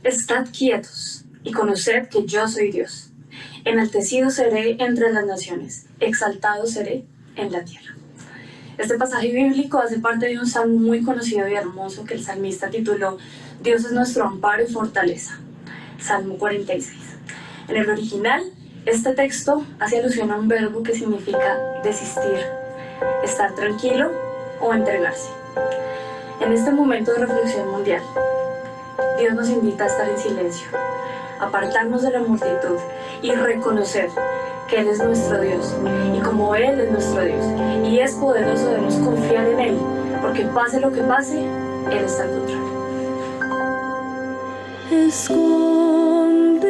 Estad quietos y conoced que yo soy Dios. Enaltecido seré entre las naciones, exaltado seré en la tierra. Este pasaje bíblico hace parte de un salmo muy conocido y hermoso que el salmista tituló Dios es nuestro amparo y fortaleza, Salmo 46. En el original, este texto hace alusión a un verbo que significa desistir, estar tranquilo o entregarse. En este momento de reflexión mundial, Dios nos invita a estar en silencio, apartarnos de la multitud y reconocer que Él es nuestro Dios. Y como Él es nuestro Dios y es poderoso, debemos confiar en Él, porque pase lo que pase, Él está al control. Escóndeme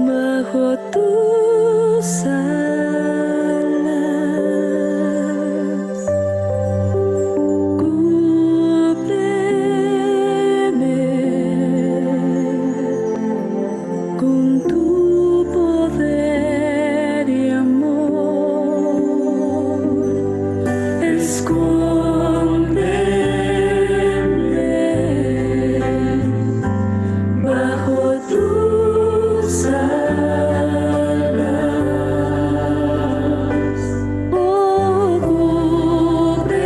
bajo tus alas. Con tu poder y amor, escóndeme bajo tus alas. Oh, cúbreme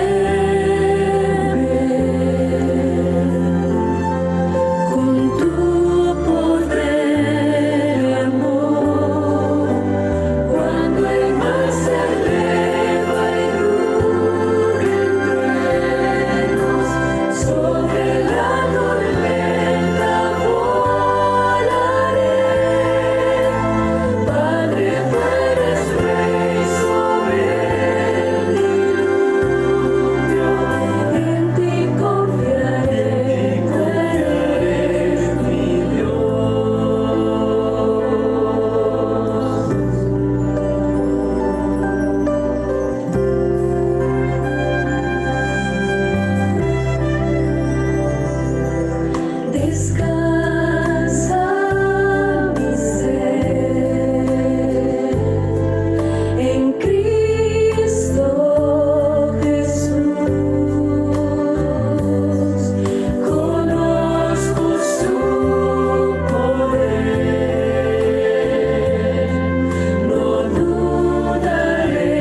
con tu poder. Cuando el mar se eleva y rugen truenos, sobre la tormenta volaré. Padre, tú eres rey sobre el diluvio, en ti confiaré, tú eres mi Descansa mi ser en Cristo Jesús. Conozco su poder, no dudaré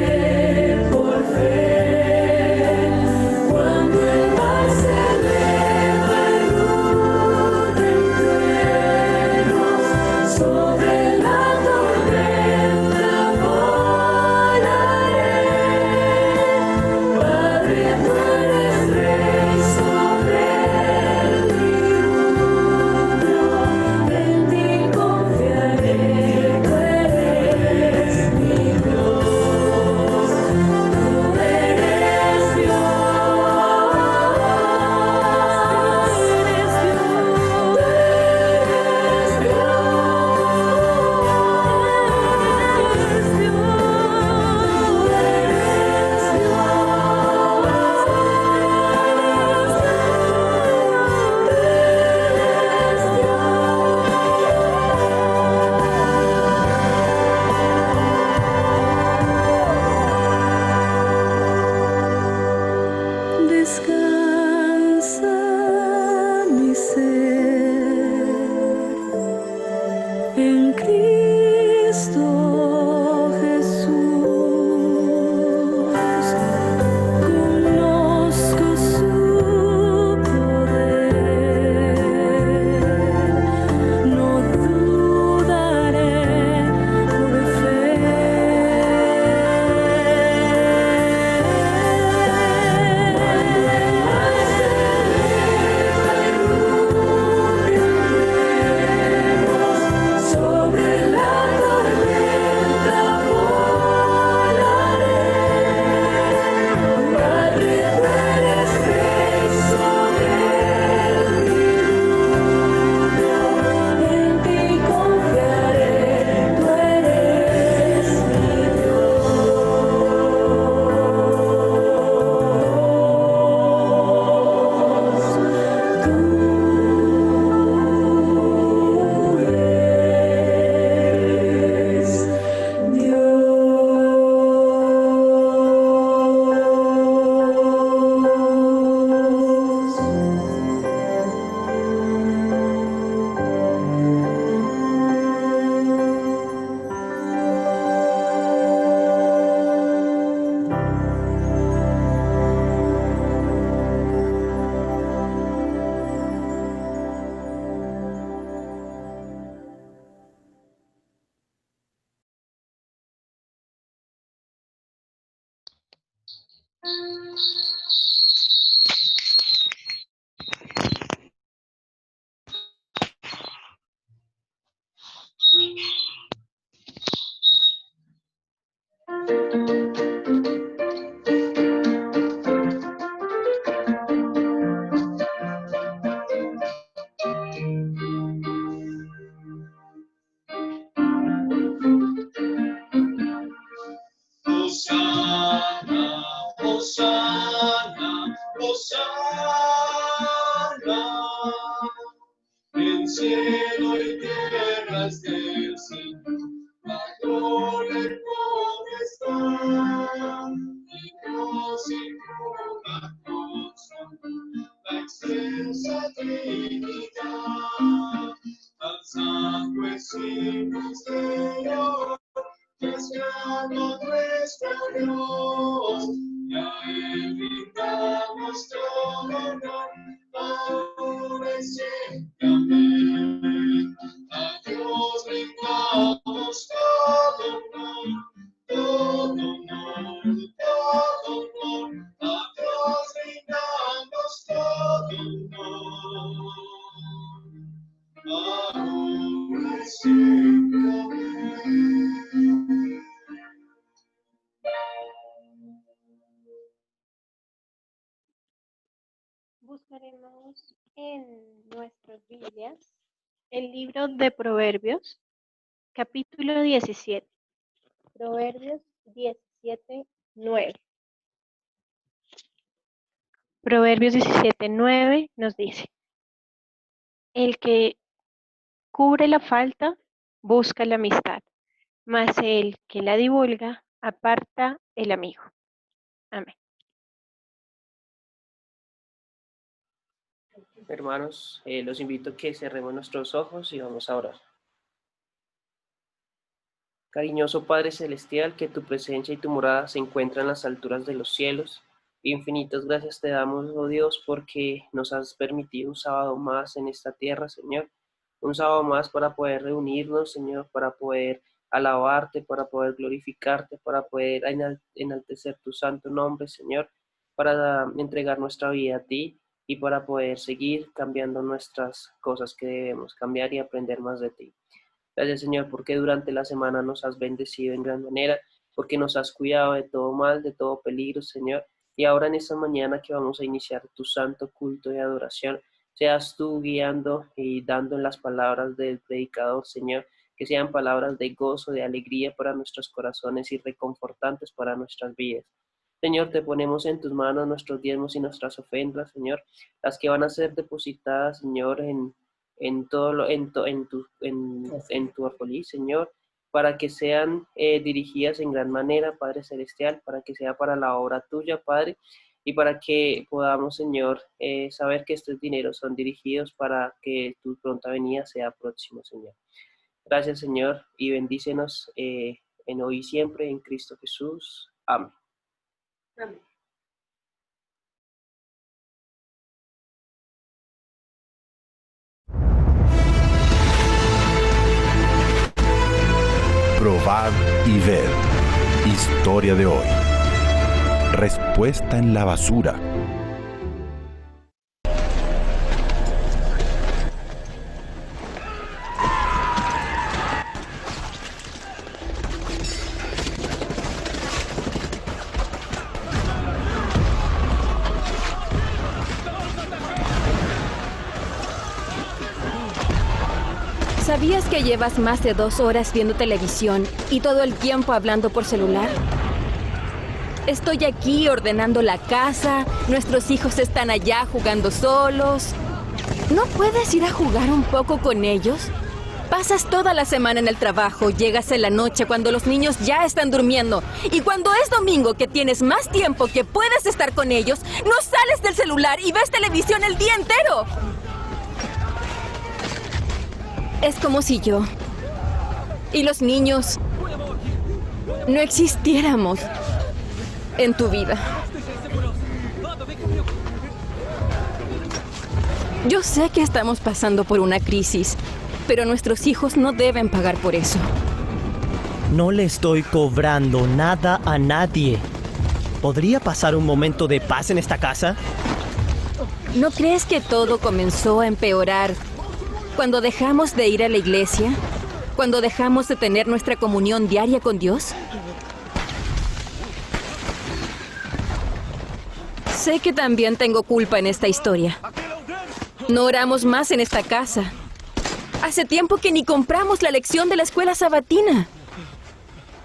por fe. Cuando el mar se eleva y rugen truenos, sobre la tormenta volaré. Padre, tú eres rey sobre el diluvio, en ti confiaré, tú eres mi Dios, tú eres Descansa mi ser en Cristo Jesús. Conozco su poder, no dudaré por fe. Sobre Hosana, Hosana, Hosana. En cielo y tierra es del Señor, la gloria y poder está. Y Dios y una cosa, la excelsa Trinidad, alzando el signo exterior. Deseando nuestro Dios, y a Él brindamos todo honor, ahora y siempre. Amén. A Dios brindamos todo honor, todo honor, todo honor. A Dios brindamos todo honor, ahora y siempre. Amén. Buscaremos en nuestras Biblias el libro de Proverbios, capítulo 17. Proverbios 17, 9. Proverbios 17, 9 nos dice: el que cubre la falta busca la amistad, mas el que la divulga aparta el amigo. Amén. Hermanos, los invito a que cerremos nuestros ojos y vamos a orar. Cariñoso Padre Celestial, que tu presencia y tu morada se encuentran en las alturas de los cielos. Infinitas gracias te damos, oh Dios, porque nos has permitido un sábado más en esta tierra, Señor. Un sábado más para poder reunirnos, Señor, para poder alabarte, para poder glorificarte, para poder enaltecer tu santo nombre, Señor, para entregar nuestra vida a ti y para poder seguir cambiando nuestras cosas que debemos cambiar y aprender más de ti. Gracias, Señor, porque durante la semana nos has bendecido en gran manera, porque nos has cuidado de todo mal, de todo peligro, Señor. Y ahora en esta mañana que vamos a iniciar tu santo culto de adoración, seas tú guiando y dando en las palabras del predicador, Señor, que sean palabras de gozo, de alegría para nuestros corazones y reconfortantes para nuestras vidas. Señor, te ponemos en tus manos nuestros diezmos y nuestras ofrendas, Señor, las que van a ser depositadas, Señor, en tu arcolí, Señor, para que sean dirigidas en gran manera, Padre Celestial, para que sea para la obra tuya, Padre, y para que podamos, Señor, saber que estos dineros son dirigidos para que tu pronta venida sea próximo, Señor. Gracias, Señor, y bendícenos en hoy y siempre, en Cristo Jesús. Amén. Amén. Probad y ved. Historia de hoy. Respuesta en la basura. ¿Sabías que llevas más de 2 horas viendo televisión y todo el tiempo hablando por celular? Estoy aquí ordenando la casa, nuestros hijos están allá jugando solos. ¿No puedes ir a jugar un poco con ellos? Pasas toda la semana en el trabajo, llegas en la noche cuando los niños ya están durmiendo. Y cuando es domingo, que tienes más tiempo que puedes estar con ellos, no sales del celular y ves televisión el día entero. Es como si yo y los niños no existiéramos en tu vida. Yo sé que estamos pasando por una crisis, pero nuestros hijos no deben pagar por eso. No le estoy cobrando nada a nadie. ¿Podría pasar un momento de paz en esta casa? ¿No crees que todo comenzó a empeorar cuando dejamos de ir a la iglesia? ¿Cuando dejamos de tener nuestra comunión diaria con Dios? Sé que también tengo culpa en esta historia. No oramos más en esta casa. Hace tiempo que ni compramos la lección de la escuela sabatina.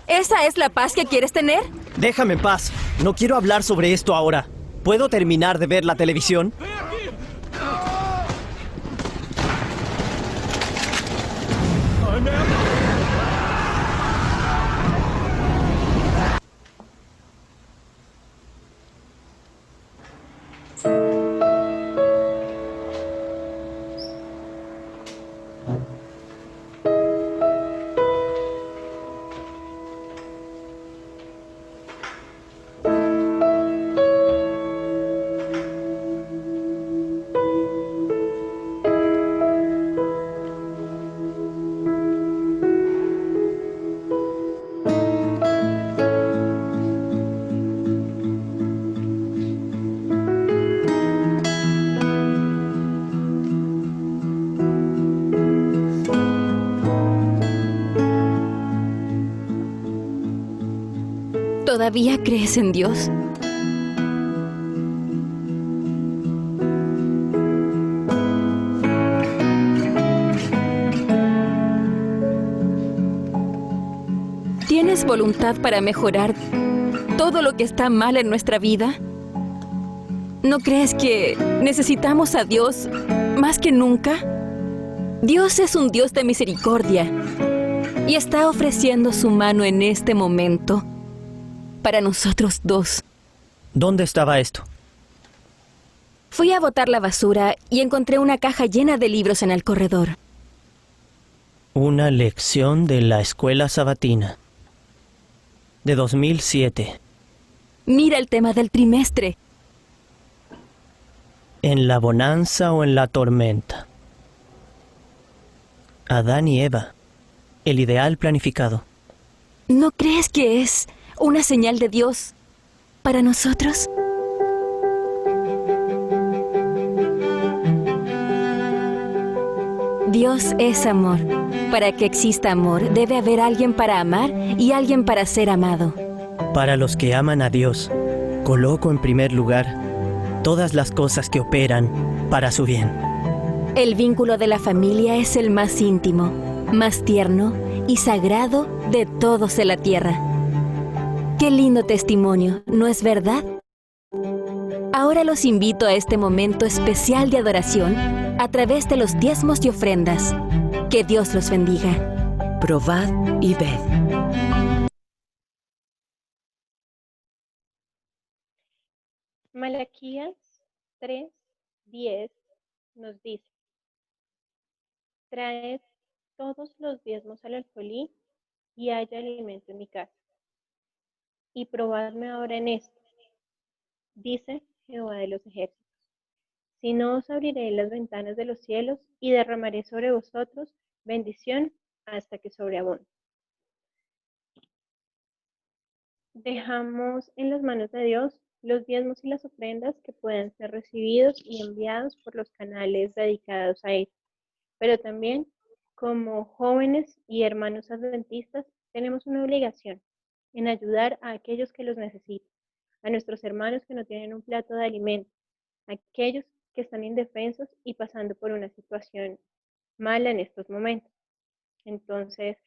¿Esa es la paz que quieres tener? Déjame en paz. No quiero hablar sobre esto ahora. ¿Puedo terminar de ver la televisión? ¿Todavía crees en Dios? ¿Tienes voluntad para mejorar todo lo que está mal en nuestra vida? ¿No crees que necesitamos a Dios más que nunca? Dios es un Dios de misericordia y está ofreciendo su mano en este momento para nosotros dos. ¿Dónde estaba esto? Fui a botar la basura y encontré una caja llena de libros en el corredor. Una lección de la escuela sabatina. De 2007. Mira el tema del trimestre. ¿En la bonanza o en la tormenta? Adán y Eva. El ideal planificado. ¿No crees que es una señal de Dios para nosotros? Dios es amor. Para que exista amor, debe haber alguien para amar y alguien para ser amado. Para los que aman a Dios, coloco en primer lugar todas las cosas que operan para su bien. El vínculo de la familia es el más íntimo, más tierno y sagrado de todos en la tierra. Qué lindo testimonio, ¿no es verdad? Ahora los invito a este momento especial de adoración a través de los diezmos y ofrendas. Que Dios los bendiga. Probad y ved. Malaquías 3:10 nos dice: traed todos los diezmos al alfolí y haya alimento en mi casa. Y probadme ahora en esto, dice Jehová de los ejércitos. Si no, os abriré las ventanas de los cielos y derramaré sobre vosotros bendición hasta que sobreabunde. Dejamos en las manos de Dios los diezmos y las ofrendas que puedan ser recibidos y enviados por los canales dedicados a Él. Pero también, como jóvenes y hermanos adventistas, tenemos una obligación en ayudar a aquellos que los necesitan, a nuestros hermanos que no tienen un plato de alimento, a aquellos que están indefensos y pasando por una situación mala en estos momentos. Entonces,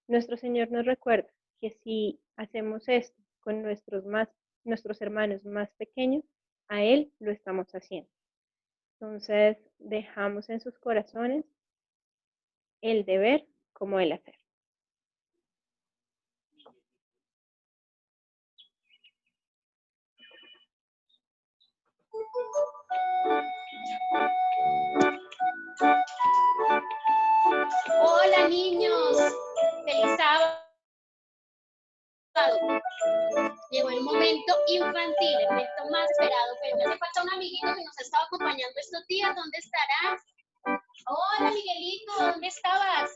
nuestro Señor nos recuerda que si hacemos esto con nuestros hermanos más pequeños, a Él lo estamos haciendo. Entonces, dejamos en sus corazones el deber como el hacer. Hola niños, feliz sábado. Llegó el momento infantil, el momento más esperado, pero me hace falta un amiguito que nos ha estado acompañando estos días. ¿Dónde estarás? Hola Miguelito, ¿dónde estabas?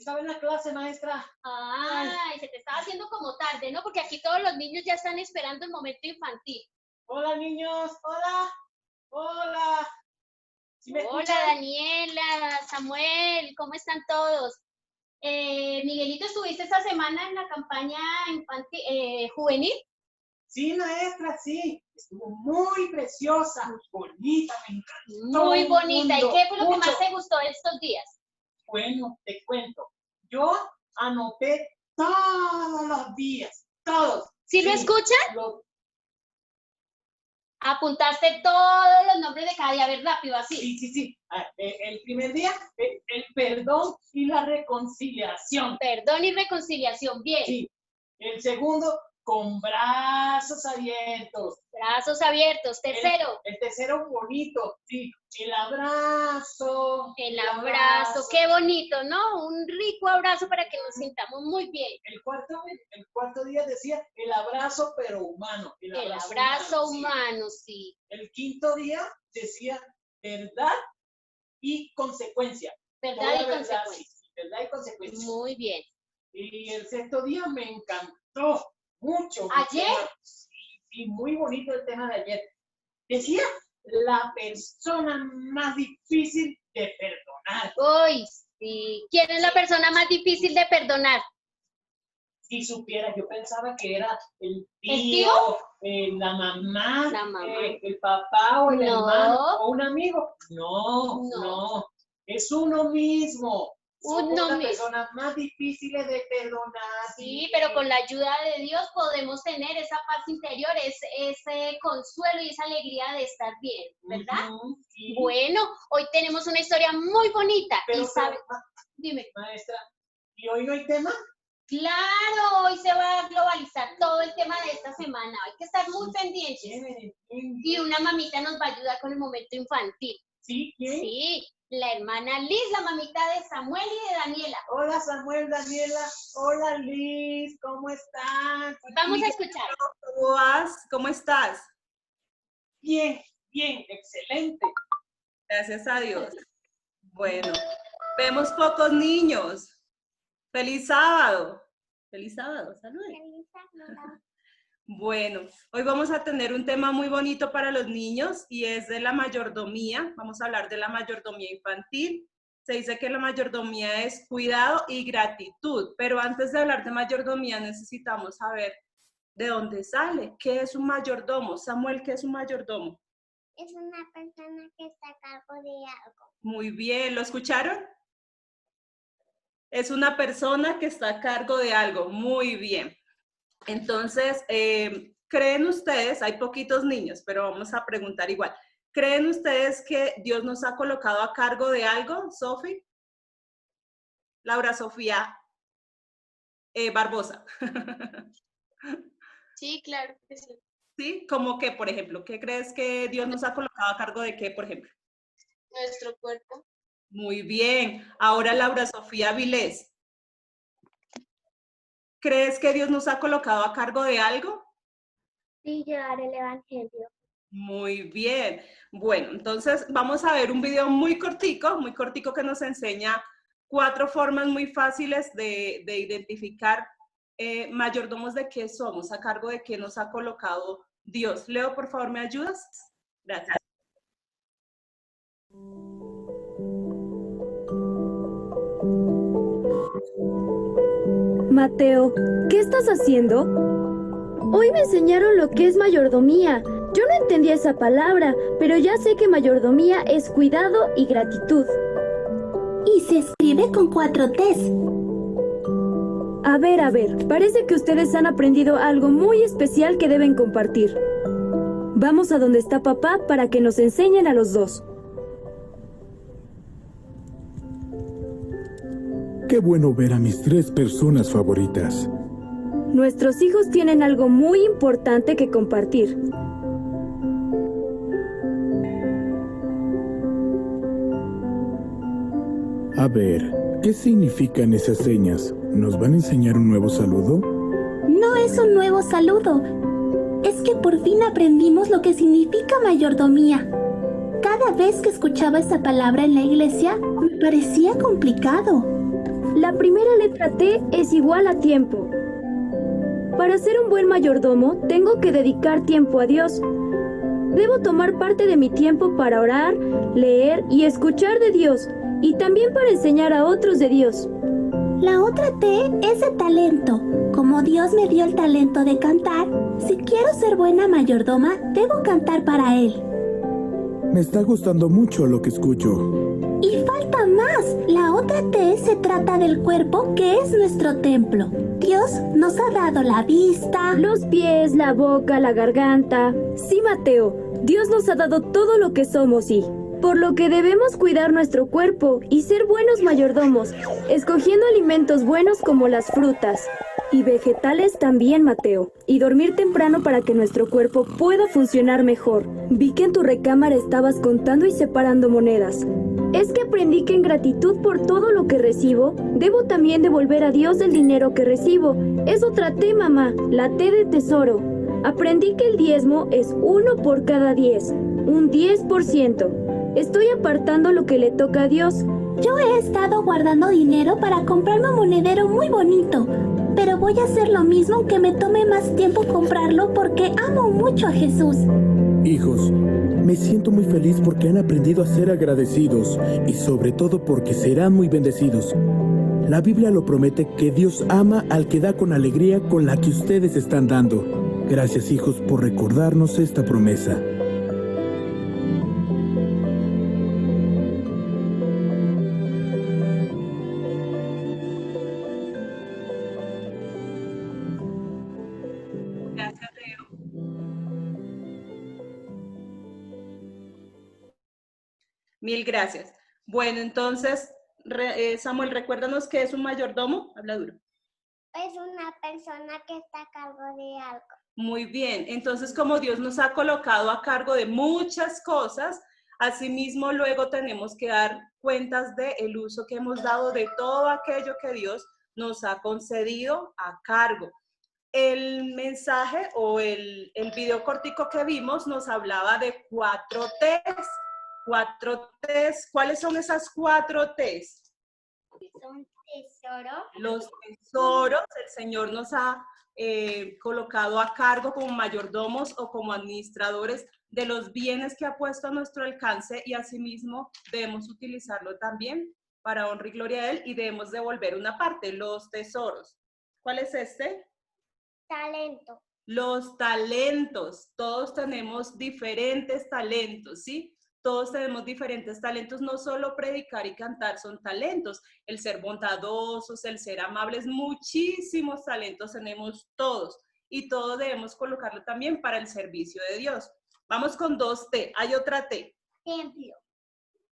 estaba en la clase, maestra. Ay, se te estaba haciendo como tarde, ¿no? Porque aquí todos los niños ya están esperando el momento infantil. Hola, niños. Hola. Hola. ¿Sí me Hola, escuchan? Daniela, Samuel, ¿cómo están todos? Miguelito, ¿estuviste esta semana en la campaña infantil, juvenil? Sí, maestra, sí. Estuvo muy preciosa, muy bonita, me encantó. Muy bonita. ¿Y mundo, qué fue lo que mucho. más te gustó de estos días? Bueno, te cuento. Yo anoté todos los días, todos. ¿Sí lo escuchan? Lo- Apuntaste todos los nombres de cada día, a ver, rápido, así. Sí. El primer día, el perdón y la reconciliación. Perdón y reconciliación, bien. Sí. El segundo, con brazos abiertos. Brazos abiertos. Tercero, El tercero, bonito. Sí. El abrazo. el abrazo. Qué bonito, ¿no? Un rico abrazo para que nos sintamos muy bien. El cuarto día decía el abrazo, pero humano. El abrazo sí. humano, sí. El quinto día decía verdad y consecuencia. Verdad Toda y consecuencia. sí, verdad y consecuencia. Muy bien. Y el sexto día me encantó mucho. ¿Ayer? Sí, muy bonito el tema de ayer. Decía la persona más difícil de perdonar. Uy, sí. ¿Quién es la persona más difícil de perdonar? Si supieras, yo pensaba que era el ¿El tío, tío? la mamá, La mamá. el papá o el No. hermano o un amigo. No. Es uno mismo. Somos Uno las mismo. personas más difíciles de perdonar. Sí, pero con la ayuda de Dios podemos tener esa paz interior, ese consuelo y esa alegría de estar bien, ¿verdad? Ujú, sí. Bueno, hoy tenemos una historia muy bonita. Pero, y sabe, pero, dime. maestra, ¿y hoy no hay tema? Claro, hoy se va a globalizar todo el tema de esta semana. Hay que estar muy pendientes. Chévere, Y una mamita nos va a ayudar con el momento infantil. ¿Sí? ¿Quién? Sí, la hermana Liz, la mamita de Samuel y de Daniela. Hola Samuel, Daniela. Hola Liz, ¿cómo están? Vamos a escuchar. ¿Cómo estás? Bien, excelente. Gracias a Dios. Bueno, vemos pocos niños. ¡Feliz sábado! ¡Feliz sábado! ¡Salud! Bueno, hoy vamos a tener un tema muy bonito para los niños y es de la mayordomía. Vamos a hablar de la mayordomía infantil. Se dice que la mayordomía es cuidado y gratitud, pero antes de hablar de mayordomía necesitamos saber de dónde sale. ¿Qué es un mayordomo? Samuel, ¿qué es un mayordomo? Es una persona que está a cargo de algo. Muy bien, ¿lo escucharon? Es una persona que está a cargo de algo. Muy bien. Entonces, ¿creen ustedes, hay poquitos niños, pero vamos a preguntar igual, ¿creen ustedes que Dios nos ha colocado a cargo de algo, Sofi? Laura Sofía Barbosa. Sí, claro que sí. ¿Sí? ¿Cómo qué, por ejemplo? ¿Qué crees que Dios nos ha colocado a cargo de qué, por ejemplo? Nuestro cuerpo. Muy bien. Ahora Laura Sofía Vilés. ¿Crees que Dios nos ha colocado a cargo de algo? Sí, llevar el evangelio. Muy bien. Bueno, entonces vamos a ver un video muy cortico que nos enseña 4 formas muy fáciles de identificar mayordomos de qué somos, a cargo de qué nos ha colocado Dios. Leo, por favor, ¿me ayudas? Gracias. Mateo, ¿qué estás haciendo? Hoy me enseñaron lo que es mayordomía. Yo no entendía esa palabra, pero ya sé que mayordomía es cuidado y gratitud. Y se escribe con 4 T's. A ver, parece que ustedes han aprendido algo muy especial que deben compartir. Vamos a donde está papá para que nos enseñen a los dos. Qué bueno ver a mis 3 personas favoritas. Nuestros hijos tienen algo muy importante que compartir. A ver, ¿qué significan esas señas? ¿Nos van a enseñar un nuevo saludo? No es un nuevo saludo. Es que por fin aprendimos lo que significa mayordomía. Cada vez que escuchaba esa palabra en la iglesia, me parecía complicado. La primera letra T es igual a tiempo. Para ser un buen mayordomo, tengo que dedicar tiempo a Dios. Debo tomar parte de mi tiempo para orar, leer y escuchar de Dios, y también para enseñar a otros de Dios. La otra T es de talento. Como Dios me dio el talento de cantar, si quiero ser buena mayordoma, debo cantar para Él. Me está gustando mucho lo que escucho. Y falta más. La otra T se trata del cuerpo, que es nuestro templo. Dios nos ha dado la vista, los pies, la boca, la garganta. Sí, Mateo, Dios nos ha dado todo lo que somos y por lo que debemos cuidar nuestro cuerpo y ser buenos mayordomos, escogiendo alimentos buenos como las frutas. Y vegetales también, Mateo. Y dormir temprano para que nuestro cuerpo pueda funcionar mejor. Vi que en tu recámara estabas contando y separando monedas. Es que aprendí que en gratitud por todo lo que recibo, debo también devolver a Dios el dinero que recibo. Es otra T, mamá, la T de tesoro. Aprendí que el diezmo es 1 por cada 10, un 10%. Estoy apartando lo que le toca a Dios. Yo he estado guardando dinero para comprarme un monedero muy bonito, pero voy a hacer lo mismo aunque me tome más tiempo comprarlo porque amo mucho a Jesús. Hijos, me siento muy feliz porque han aprendido a ser agradecidos y sobre todo porque serán muy bendecidos. La Biblia lo promete que Dios ama al que da con alegría con la que ustedes están dando. Gracias, hijos, por recordarnos esta promesa. Gracias, Leo. Mil gracias. Bueno, entonces, Samuel, recuérdanos qué es un mayordomo. Habla duro. Es una persona que está a cargo de algo. Muy bien. Entonces, como Dios nos ha colocado a cargo de muchas cosas, asimismo luego tenemos que dar cuentas del uso que hemos dado de todo aquello que Dios nos ha concedido a cargo. El mensaje o el video cortico que vimos nos hablaba de 4 T's. 4 T's. ¿Cuáles son esas 4 T's? Son tesoros. Los tesoros, el Señor nos ha colocado a cargo como mayordomos o como administradores de los bienes que ha puesto a nuestro alcance y asimismo debemos utilizarlo también para honra y gloria a Él y debemos devolver una parte, los tesoros. ¿Cuál es este? Talento. Los talentos. Todos tenemos diferentes talentos, ¿sí? Todos tenemos diferentes talentos, no solo predicar y cantar son talentos, el ser bondadosos, el ser amables, muchísimos talentos tenemos todos y todos debemos colocarlo también para el servicio de Dios. Vamos con 2 T, hay otra T. Templo.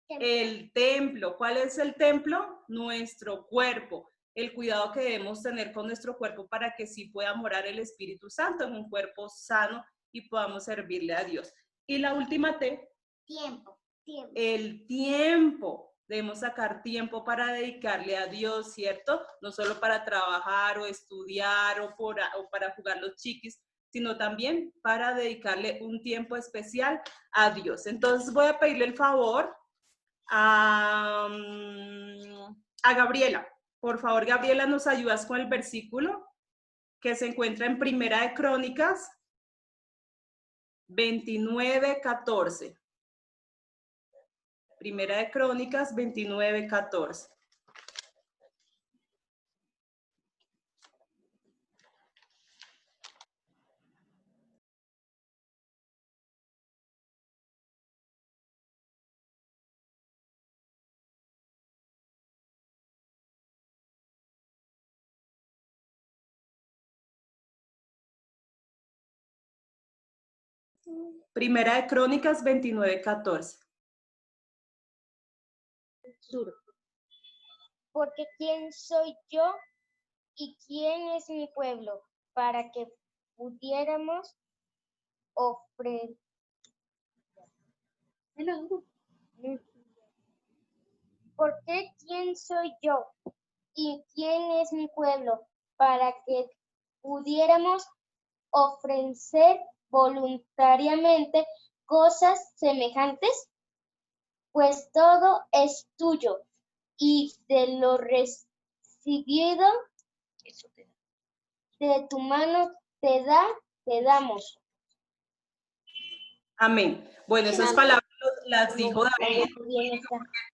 El templo, ¿cuál es el templo? Nuestro cuerpo, el cuidado que debemos tener con nuestro cuerpo para que sí pueda morar el Espíritu Santo en un cuerpo sano y podamos servirle a Dios. Y la última T. Tiempo. El tiempo. Debemos sacar tiempo para dedicarle a Dios, ¿cierto? No solo para trabajar o estudiar o para jugar los chiquis, sino también para dedicarle un tiempo especial a Dios. Entonces voy a pedirle el favor a Gabriela. Por favor, Gabriela, ¿nos ayudas con el versículo que se encuentra en Primera de Crónicas 29:14? Primera de Crónicas 29:14. Primera de Crónicas 29:14. Porque ¿quién soy yo y quién es mi pueblo para que pudiéramos ofrecer? ¿Por qué quién soy yo y quién es mi pueblo para que pudiéramos ofrecer voluntariamente cosas semejantes? Pues todo es tuyo y de lo recibido de tu mano te damos. Amén. Bueno, esas palabras las dijo David.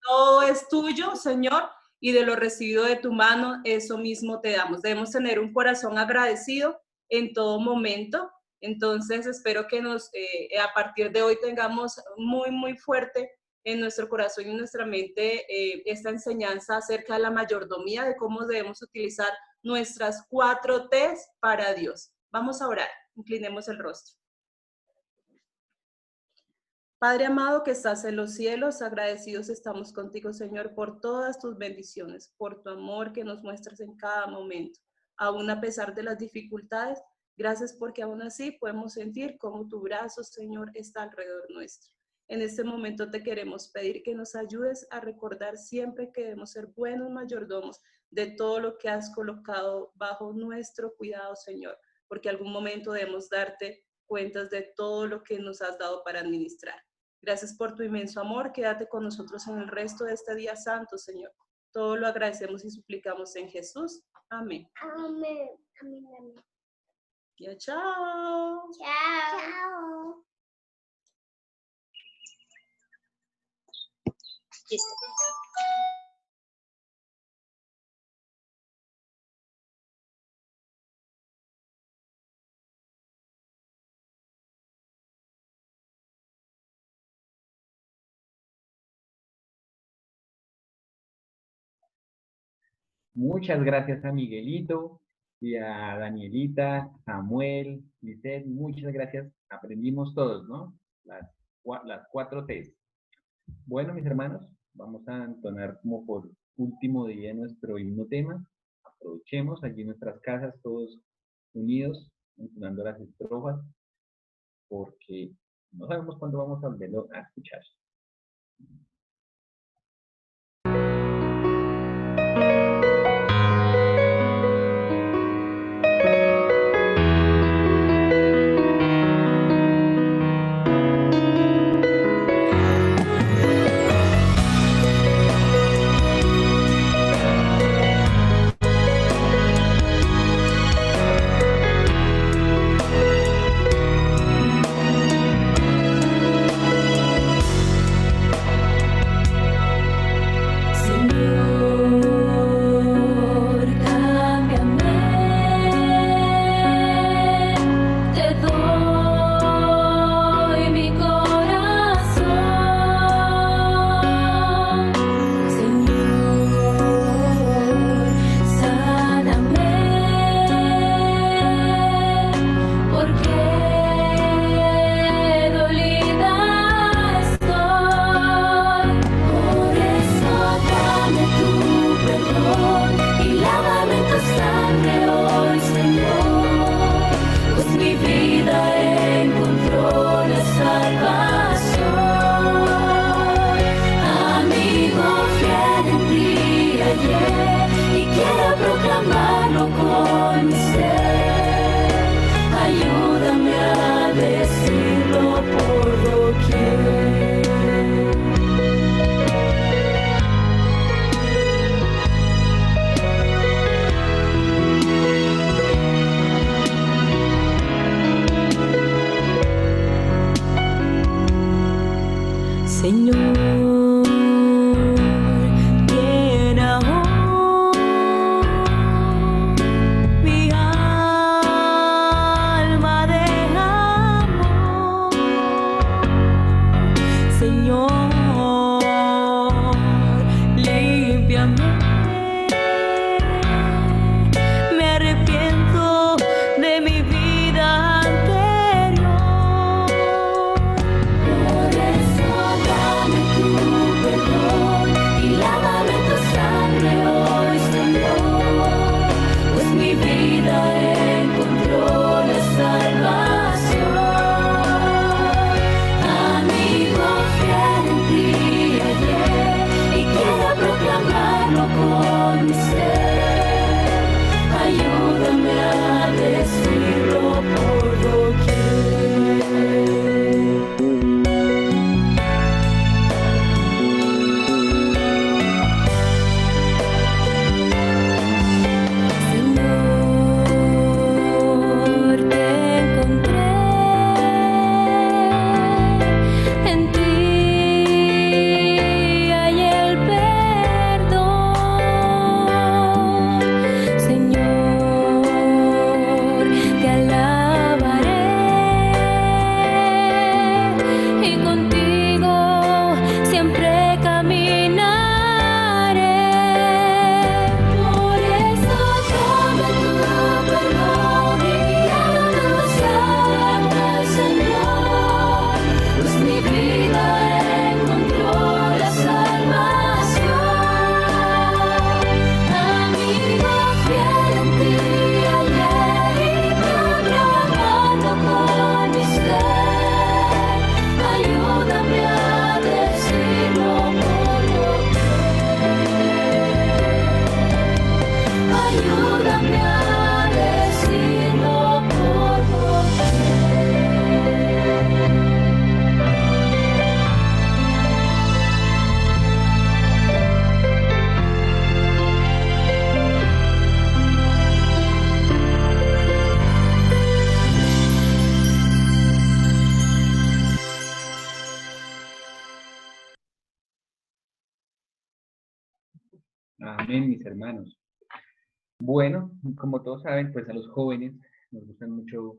Todo es tuyo, Señor, y de lo recibido de tu mano, eso mismo te damos. Debemos tener un corazón agradecido en todo momento. Entonces, espero que a partir de hoy tengamos muy fuerte en nuestro corazón y en nuestra mente esta enseñanza acerca de la mayordomía, de cómo debemos utilizar nuestras 4 T's para Dios. Vamos a orar. Inclinemos el rostro. Padre amado que estás en los cielos, agradecidos estamos contigo, Señor, por todas tus bendiciones, por tu amor que nos muestras en cada momento. Aún a pesar de las dificultades, gracias porque aún así podemos sentir cómo tu brazo, Señor, está alrededor nuestro. En este momento te queremos pedir que nos ayudes a recordar siempre que debemos ser buenos mayordomos de todo lo que has colocado bajo nuestro cuidado, Señor, porque algún momento debemos darte cuentas de todo lo que nos has dado para administrar. Gracias por tu inmenso amor. Quédate con nosotros en el resto de este día santo, Señor. Todo lo agradecemos y suplicamos en Jesús. Amén. Amén. Amén. Amén. Ya, chao. Chao. Chao. Listo. Muchas gracias a Miguelito y a Danielita, Samuel, Lisette, muchas gracias. Aprendimos todos, ¿no? Las 4 T's. Bueno, mis hermanos, vamos a entonar como por último día nuestro himno tema. Aprovechemos allí en nuestras casas todos unidos, entonando las estrofas, porque no sabemos cuándo vamos a volverlo a escuchar. Amén, mis hermanos. Bueno, como todos saben, pues a los jóvenes nos gusta mucho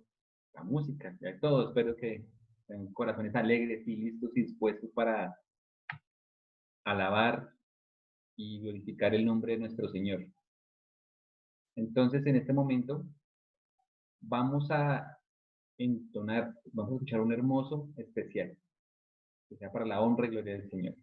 la música, ya todos, espero que tengan corazones alegres y listos y dispuestos para alabar y glorificar el nombre de nuestro Señor. Entonces, en este momento, vamos a entonar, vamos a escuchar un hermoso especial, que sea para la honra y gloria del Señor.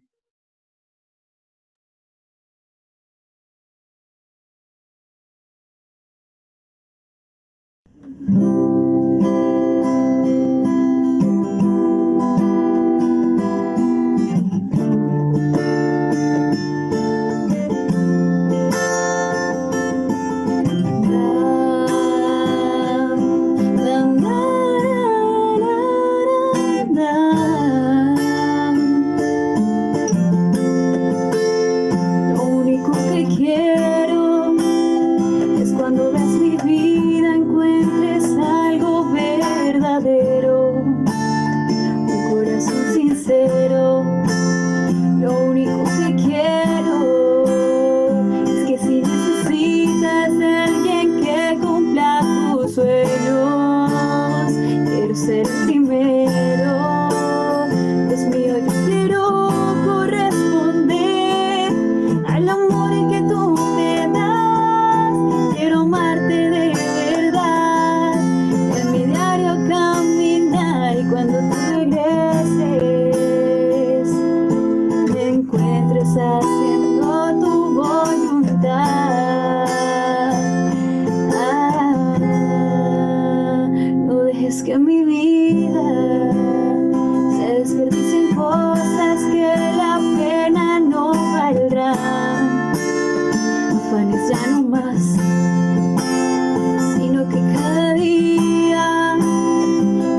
Lo único que quiero es cuando veas mi vida encuentres algo verdadero, un corazón sincero. Lo único que quiero es que si necesitas a alguien que cumpla tus sueños, quiero ser el primero. Dios mío, yo quiero corresponder al amor que tú me das. Quiero amarte de verdad, en mi diario caminar, y cuando tú regreses me encuentres haciendo tu voluntad. No dejes que mi vida se desperdicie en cosas que la pena no valdrán. Afanes ya no más, sino que cada día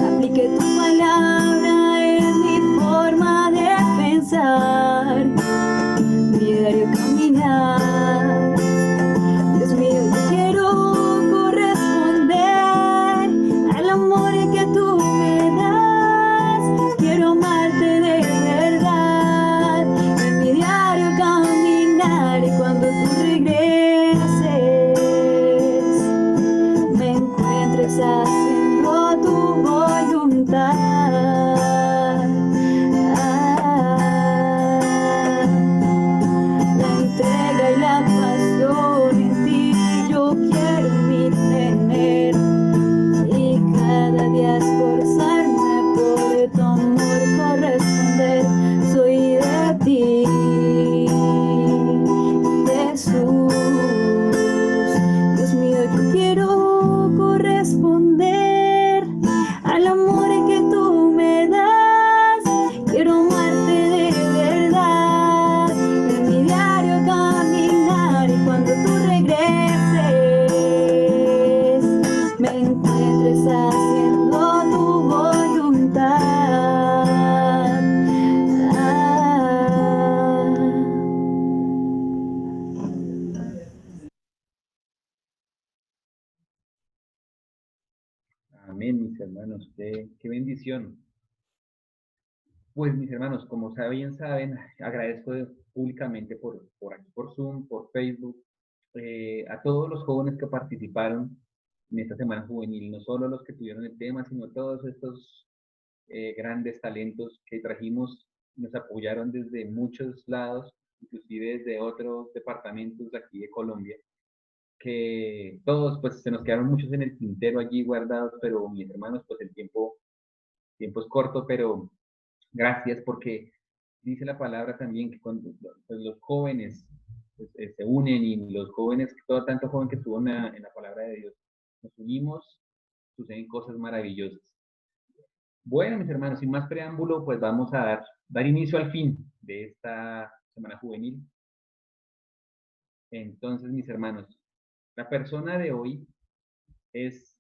aplique tu palabra en mi forma de pensar, mi diario caminar. Dios mío, yo quiero corresponder al amor que tú me das. Quiero amarte de verdad, en mi diario caminar, y cuando tú regreses me encuentres haciendo tu voluntad. La entrega y la pasión en ti yo quiero mi tener, y cada día esforzarme por tu amor corresponder. Soy de ti, Jesús. Dios mío, yo quiero corresponder al amor que tú me das. Quiero amarte de verdad, en mi diario caminar, y cuando tú regreses me encuentres haciendo tu voluntad. Amén, mis hermanos, qué bendición. Pues mis hermanos, como bien saben, agradezco públicamente por aquí, por Zoom, por Facebook, a todos los jóvenes que participaron en esta semana juvenil, no solo los que tuvieron el tema, sino todos estos grandes talentos que trajimos, nos apoyaron desde muchos lados, inclusive desde otros departamentos de aquí de Colombia, que todos, pues se nos quedaron muchos en el tintero allí guardados, pero mis hermanos, pues el tiempo es corto, pero gracias, porque dice la palabra también que cuando pues, los jóvenes pues, se unen, y los jóvenes, tanto joven que estuvo en la palabra de Dios, nos unimos, suceden cosas maravillosas. Bueno, mis hermanos, sin más preámbulo, pues vamos a dar inicio al fin de esta semana juvenil. Entonces, mis hermanos, la persona de hoy es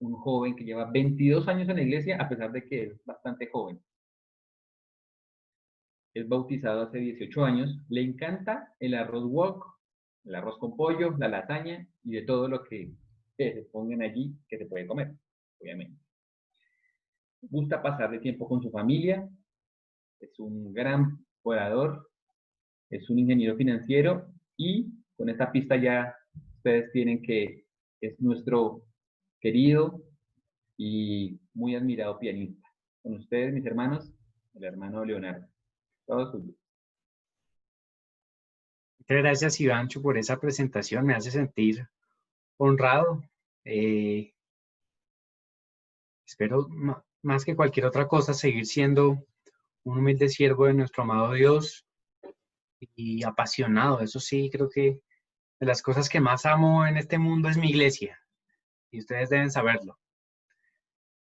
un joven que lleva 22 años en la iglesia, a pesar de que es bastante joven. Es bautizado hace 18 años, le encanta el arroz wok, el arroz con pollo, la lasaña y de todo lo que se pongan allí que se puede comer, obviamente. Gusta pasar de tiempo con su familia, es un gran orador, es un ingeniero financiero Y con esta pista ya ustedes tienen que es nuestro querido y muy admirado pianista. Con ustedes, mis hermanos, el hermano Leonardo. Todos suyos. Muchas gracias, Ivancho, por esa presentación. Me hace sentir honrado. Espero, más que cualquier otra cosa, seguir siendo un humilde siervo de nuestro amado Dios y apasionado. Eso sí, creo que de las cosas que más amo en este mundo es mi iglesia. Y ustedes deben saberlo.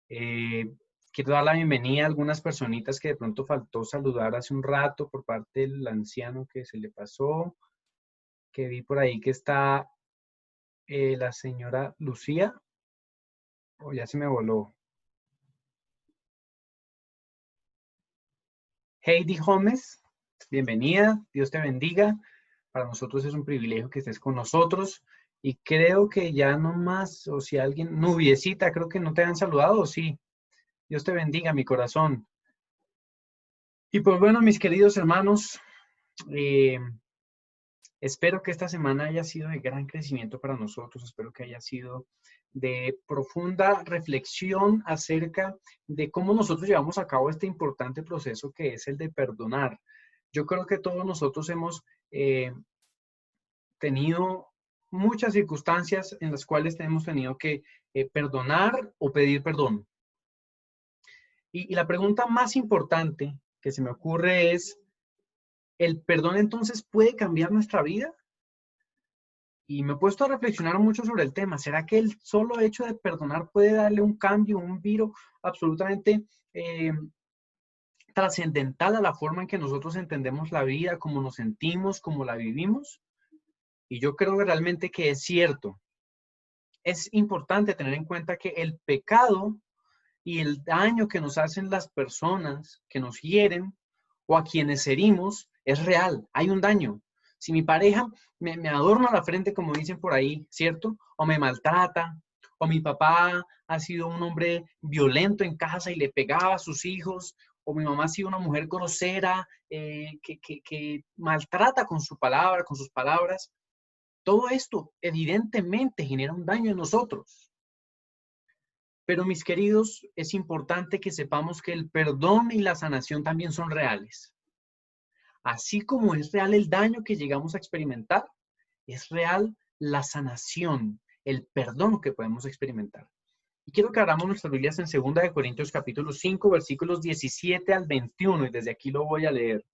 Quiero dar la bienvenida a algunas personitas que de pronto faltó saludar hace un rato por parte del anciano que se le pasó. Que vi por ahí que está la señora Lucía. Oh, ya se me voló. Heidi Gómez, bienvenida. Dios te bendiga. Para nosotros es un privilegio que estés con nosotros. Y creo que ya no más, o si alguien, Nubiecita, creo que no te han saludado, ¿o sí? Dios te bendiga, mi corazón. Y pues bueno, mis queridos hermanos, espero que esta semana haya sido de gran crecimiento para nosotros. Espero que haya sido de profunda reflexión acerca de cómo nosotros llevamos a cabo este importante proceso que es el de perdonar. Yo creo que todos nosotros hemos tenido muchas circunstancias en las cuales hemos tenido que perdonar o pedir perdón. Y la pregunta más importante que se me ocurre es, ¿el perdón entonces puede cambiar nuestra vida? Y me he puesto a reflexionar mucho sobre el tema. ¿Será que el solo hecho de perdonar puede darle un cambio, un viro absolutamente trascendental a la forma en que nosotros entendemos la vida, cómo nos sentimos, cómo la vivimos? Y yo creo realmente que es cierto. Es importante tener en cuenta que el pecado y el daño que nos hacen las personas que nos hieren o a quienes herimos es real. Hay un daño. Si mi pareja me adorna la frente, como dicen por ahí, ¿cierto? O me maltrata, o mi papá ha sido un hombre violento en casa y le pegaba a sus hijos, o mi mamá ha sido una mujer grosera que maltrata con su palabra, con sus palabras. Todo esto evidentemente genera un daño en nosotros. Pero mis queridos, es importante que sepamos que el perdón y la sanación también son reales. Así como es real el daño que llegamos a experimentar, es real la sanación, el perdón que podemos experimentar. Y quiero que abramos nuestras Biblias en 2 Corintios capítulo 5, versículos 17 al 21, y desde aquí lo voy a leer.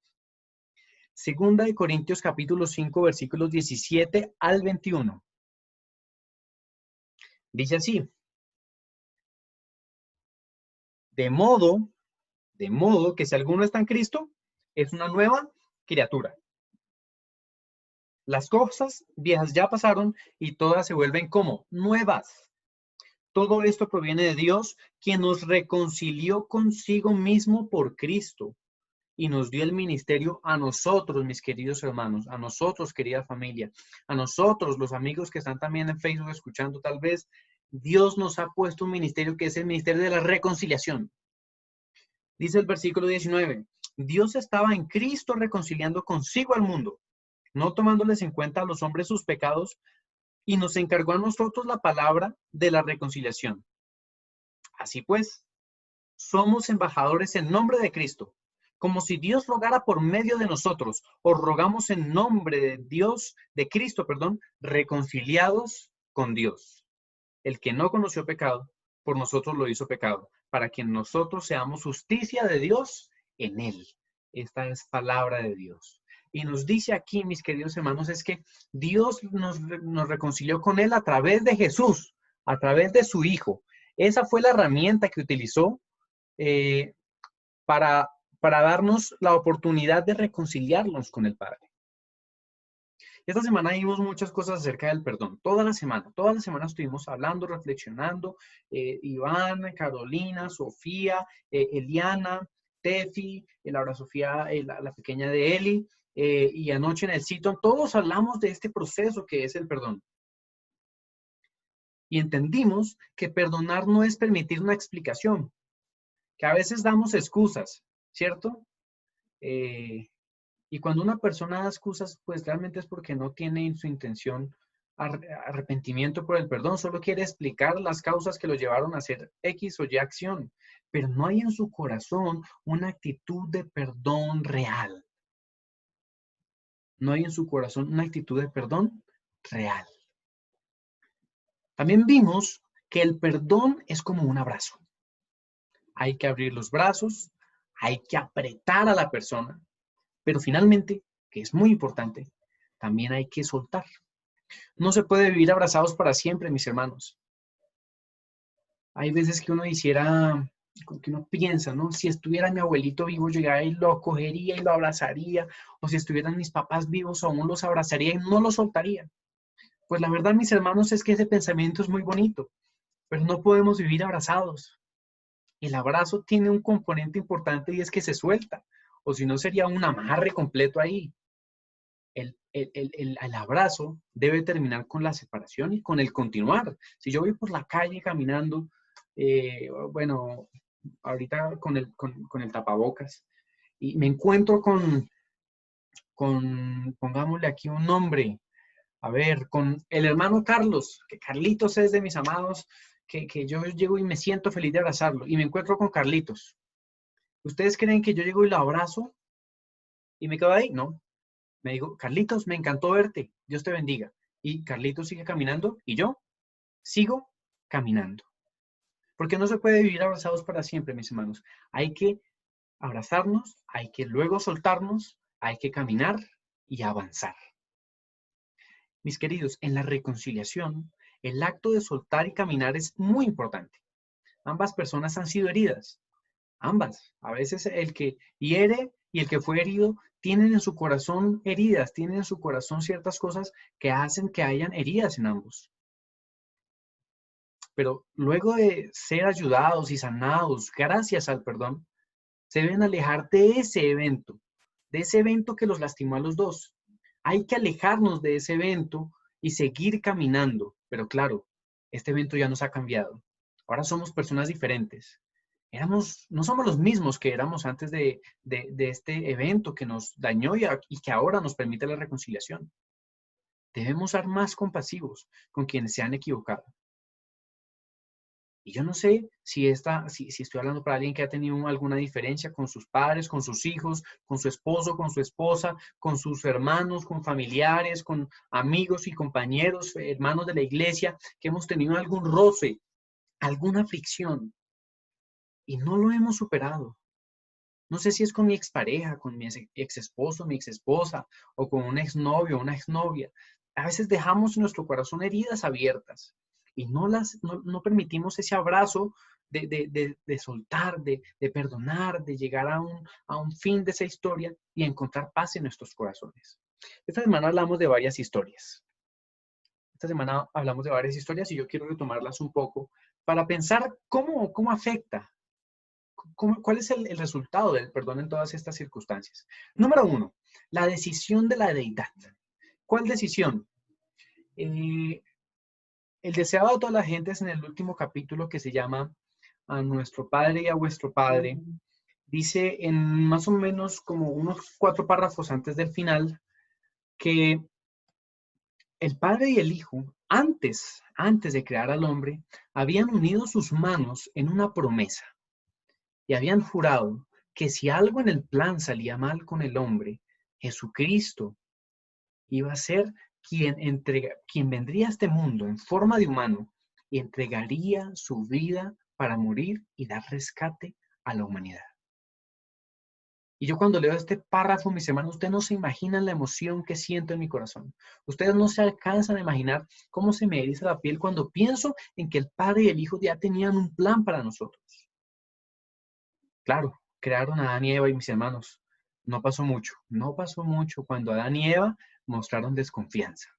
2 Corintios capítulo 5, versículos 17 al 21. Dice así. De modo que si alguno está en Cristo, es una nueva criatura. Las cosas viejas ya pasaron y todas se vuelven como nuevas. Todo esto proviene de Dios, quien nos reconcilió consigo mismo por Cristo y nos dio el ministerio a nosotros, mis queridos hermanos, a nosotros, querida familia, a nosotros, los amigos que están también en Facebook escuchando tal vez. Dios nos ha puesto un ministerio que es el ministerio de la reconciliación. Dice el versículo 19, Dios estaba en Cristo reconciliando consigo al mundo, no tomándoles en cuenta a los hombres sus pecados, y nos encargó a nosotros la palabra de la reconciliación. Así pues, somos embajadores en nombre de Cristo, como si Dios rogara por medio de nosotros, o rogamos en nombre de Dios, de Cristo, reconciliados con Dios. El que no conoció pecado, por nosotros lo hizo pecado, para que nosotros seamos justicia de Dios en él. Esta es palabra de Dios. Y nos dice aquí, mis queridos hermanos, es que Dios nos reconcilió con él a través de Jesús, a través de su Hijo. Esa fue la herramienta que utilizó para darnos la oportunidad de reconciliarnos con el Padre. Esta semana vimos muchas cosas acerca del perdón. Toda la semana estuvimos hablando, reflexionando. Iván, Carolina, Sofía, Eliana, Tefi, Laura Sofía, la pequeña de Eli, y anoche en el sitio, todos hablamos de este proceso que es el perdón. Y entendimos que perdonar no es permitir una explicación, que a veces damos excusas, ¿cierto? Y cuando una persona da excusas, pues realmente es porque no tiene en su intención arrepentimiento por el perdón, solo quiere explicar las causas que lo llevaron a hacer X o Y acción, pero no hay en su corazón una actitud de perdón real. No hay en su corazón una actitud de perdón real. También vimos que el perdón es como un abrazo. Hay que abrir los brazos, hay que apretar a la persona, pero finalmente, que es muy importante, también hay que soltar. No se puede vivir abrazados para siempre, mis hermanos. Hay veces que uno hiciera, que uno piensa, ¿no? Si estuviera mi abuelito vivo, yo ya lo acogería y lo abrazaría, o si estuvieran mis papás vivos, aún los abrazaría y no los soltaría. Pues la verdad, mis hermanos, es que ese pensamiento es muy bonito, pero no podemos vivir abrazados. El abrazo tiene un componente importante y es que se suelta, o si no sería un amarre completo ahí. El abrazo debe terminar con la separación y con el continuar. Si yo voy por la calle caminando, bueno, ahorita con el tapabocas, y me encuentro con, pongámosle aquí un nombre, a ver, con el hermano Carlos, que Carlitos es de mis amados, que yo llego y me siento feliz de abrazarlo, y me encuentro con Carlitos. ¿Ustedes creen que yo llego y lo abrazo y me quedo ahí? No. Me digo, Carlitos, me encantó verte, Dios te bendiga. Y Carlitos sigue caminando y yo sigo caminando. Porque no se puede vivir abrazados para siempre, mis hermanos. Hay que abrazarnos, hay que luego soltarnos, hay que caminar y avanzar. Mis queridos, en la reconciliación, el acto de soltar y caminar es muy importante. Ambas personas han sido heridas. Ambas. A veces el que hiere y el que fue herido tienen en su corazón heridas, tienen en su corazón ciertas cosas que hacen que hayan heridas en ambos. Pero luego de ser ayudados y sanados gracias al perdón, se deben alejar de ese evento que los lastimó a los dos. Hay que alejarnos de ese evento y seguir caminando. Pero claro, este evento ya nos ha cambiado. Ahora somos personas diferentes. No somos los mismos que éramos antes de este evento que nos dañó y que ahora nos permite la reconciliación. Debemos ser más compasivos con quienes se han equivocado. Y yo no sé si estoy hablando para alguien que ha tenido alguna diferencia con sus padres, con sus hijos, con su esposo, con su esposa, con sus hermanos, con familiares, con amigos y compañeros, hermanos de la iglesia, que hemos tenido algún roce, alguna fricción. Y no lo hemos superado. No sé si es con mi expareja, con mi exesposo, mi exesposa, o con un exnovio o una exnovia. A veces dejamos en nuestro corazón heridas abiertas y no permitimos ese abrazo de soltar, de perdonar, de llegar a un fin de esa historia y encontrar paz en nuestros corazones. Esta semana hablamos de varias historias. Y yo quiero retomarlas un poco para pensar cómo afecta. ¿Cuál es el resultado del perdón en todas estas circunstancias? Número 1, la decisión de la deidad. ¿Cuál decisión? El deseado de toda la gente es en el último capítulo que se llama A nuestro Padre y a vuestro Padre. Dice en más o menos como unos 4 párrafos antes del final que el Padre y el Hijo, antes de crear al hombre, habían unido sus manos en una promesa. Y habían jurado que si algo en el plan salía mal con el hombre, Jesucristo iba a ser quien vendría a este mundo en forma de humano y entregaría su vida para morir y dar rescate a la humanidad. Y yo cuando leo este párrafo, mis hermanos, ustedes no se imaginan la emoción que siento en mi corazón. Ustedes no se alcanzan a imaginar cómo se me eriza la piel cuando pienso en que el Padre y el Hijo ya tenían un plan para nosotros. Claro, crearon a Adán y Eva y mis hermanos. No pasó mucho cuando Adán y Eva mostraron desconfianza.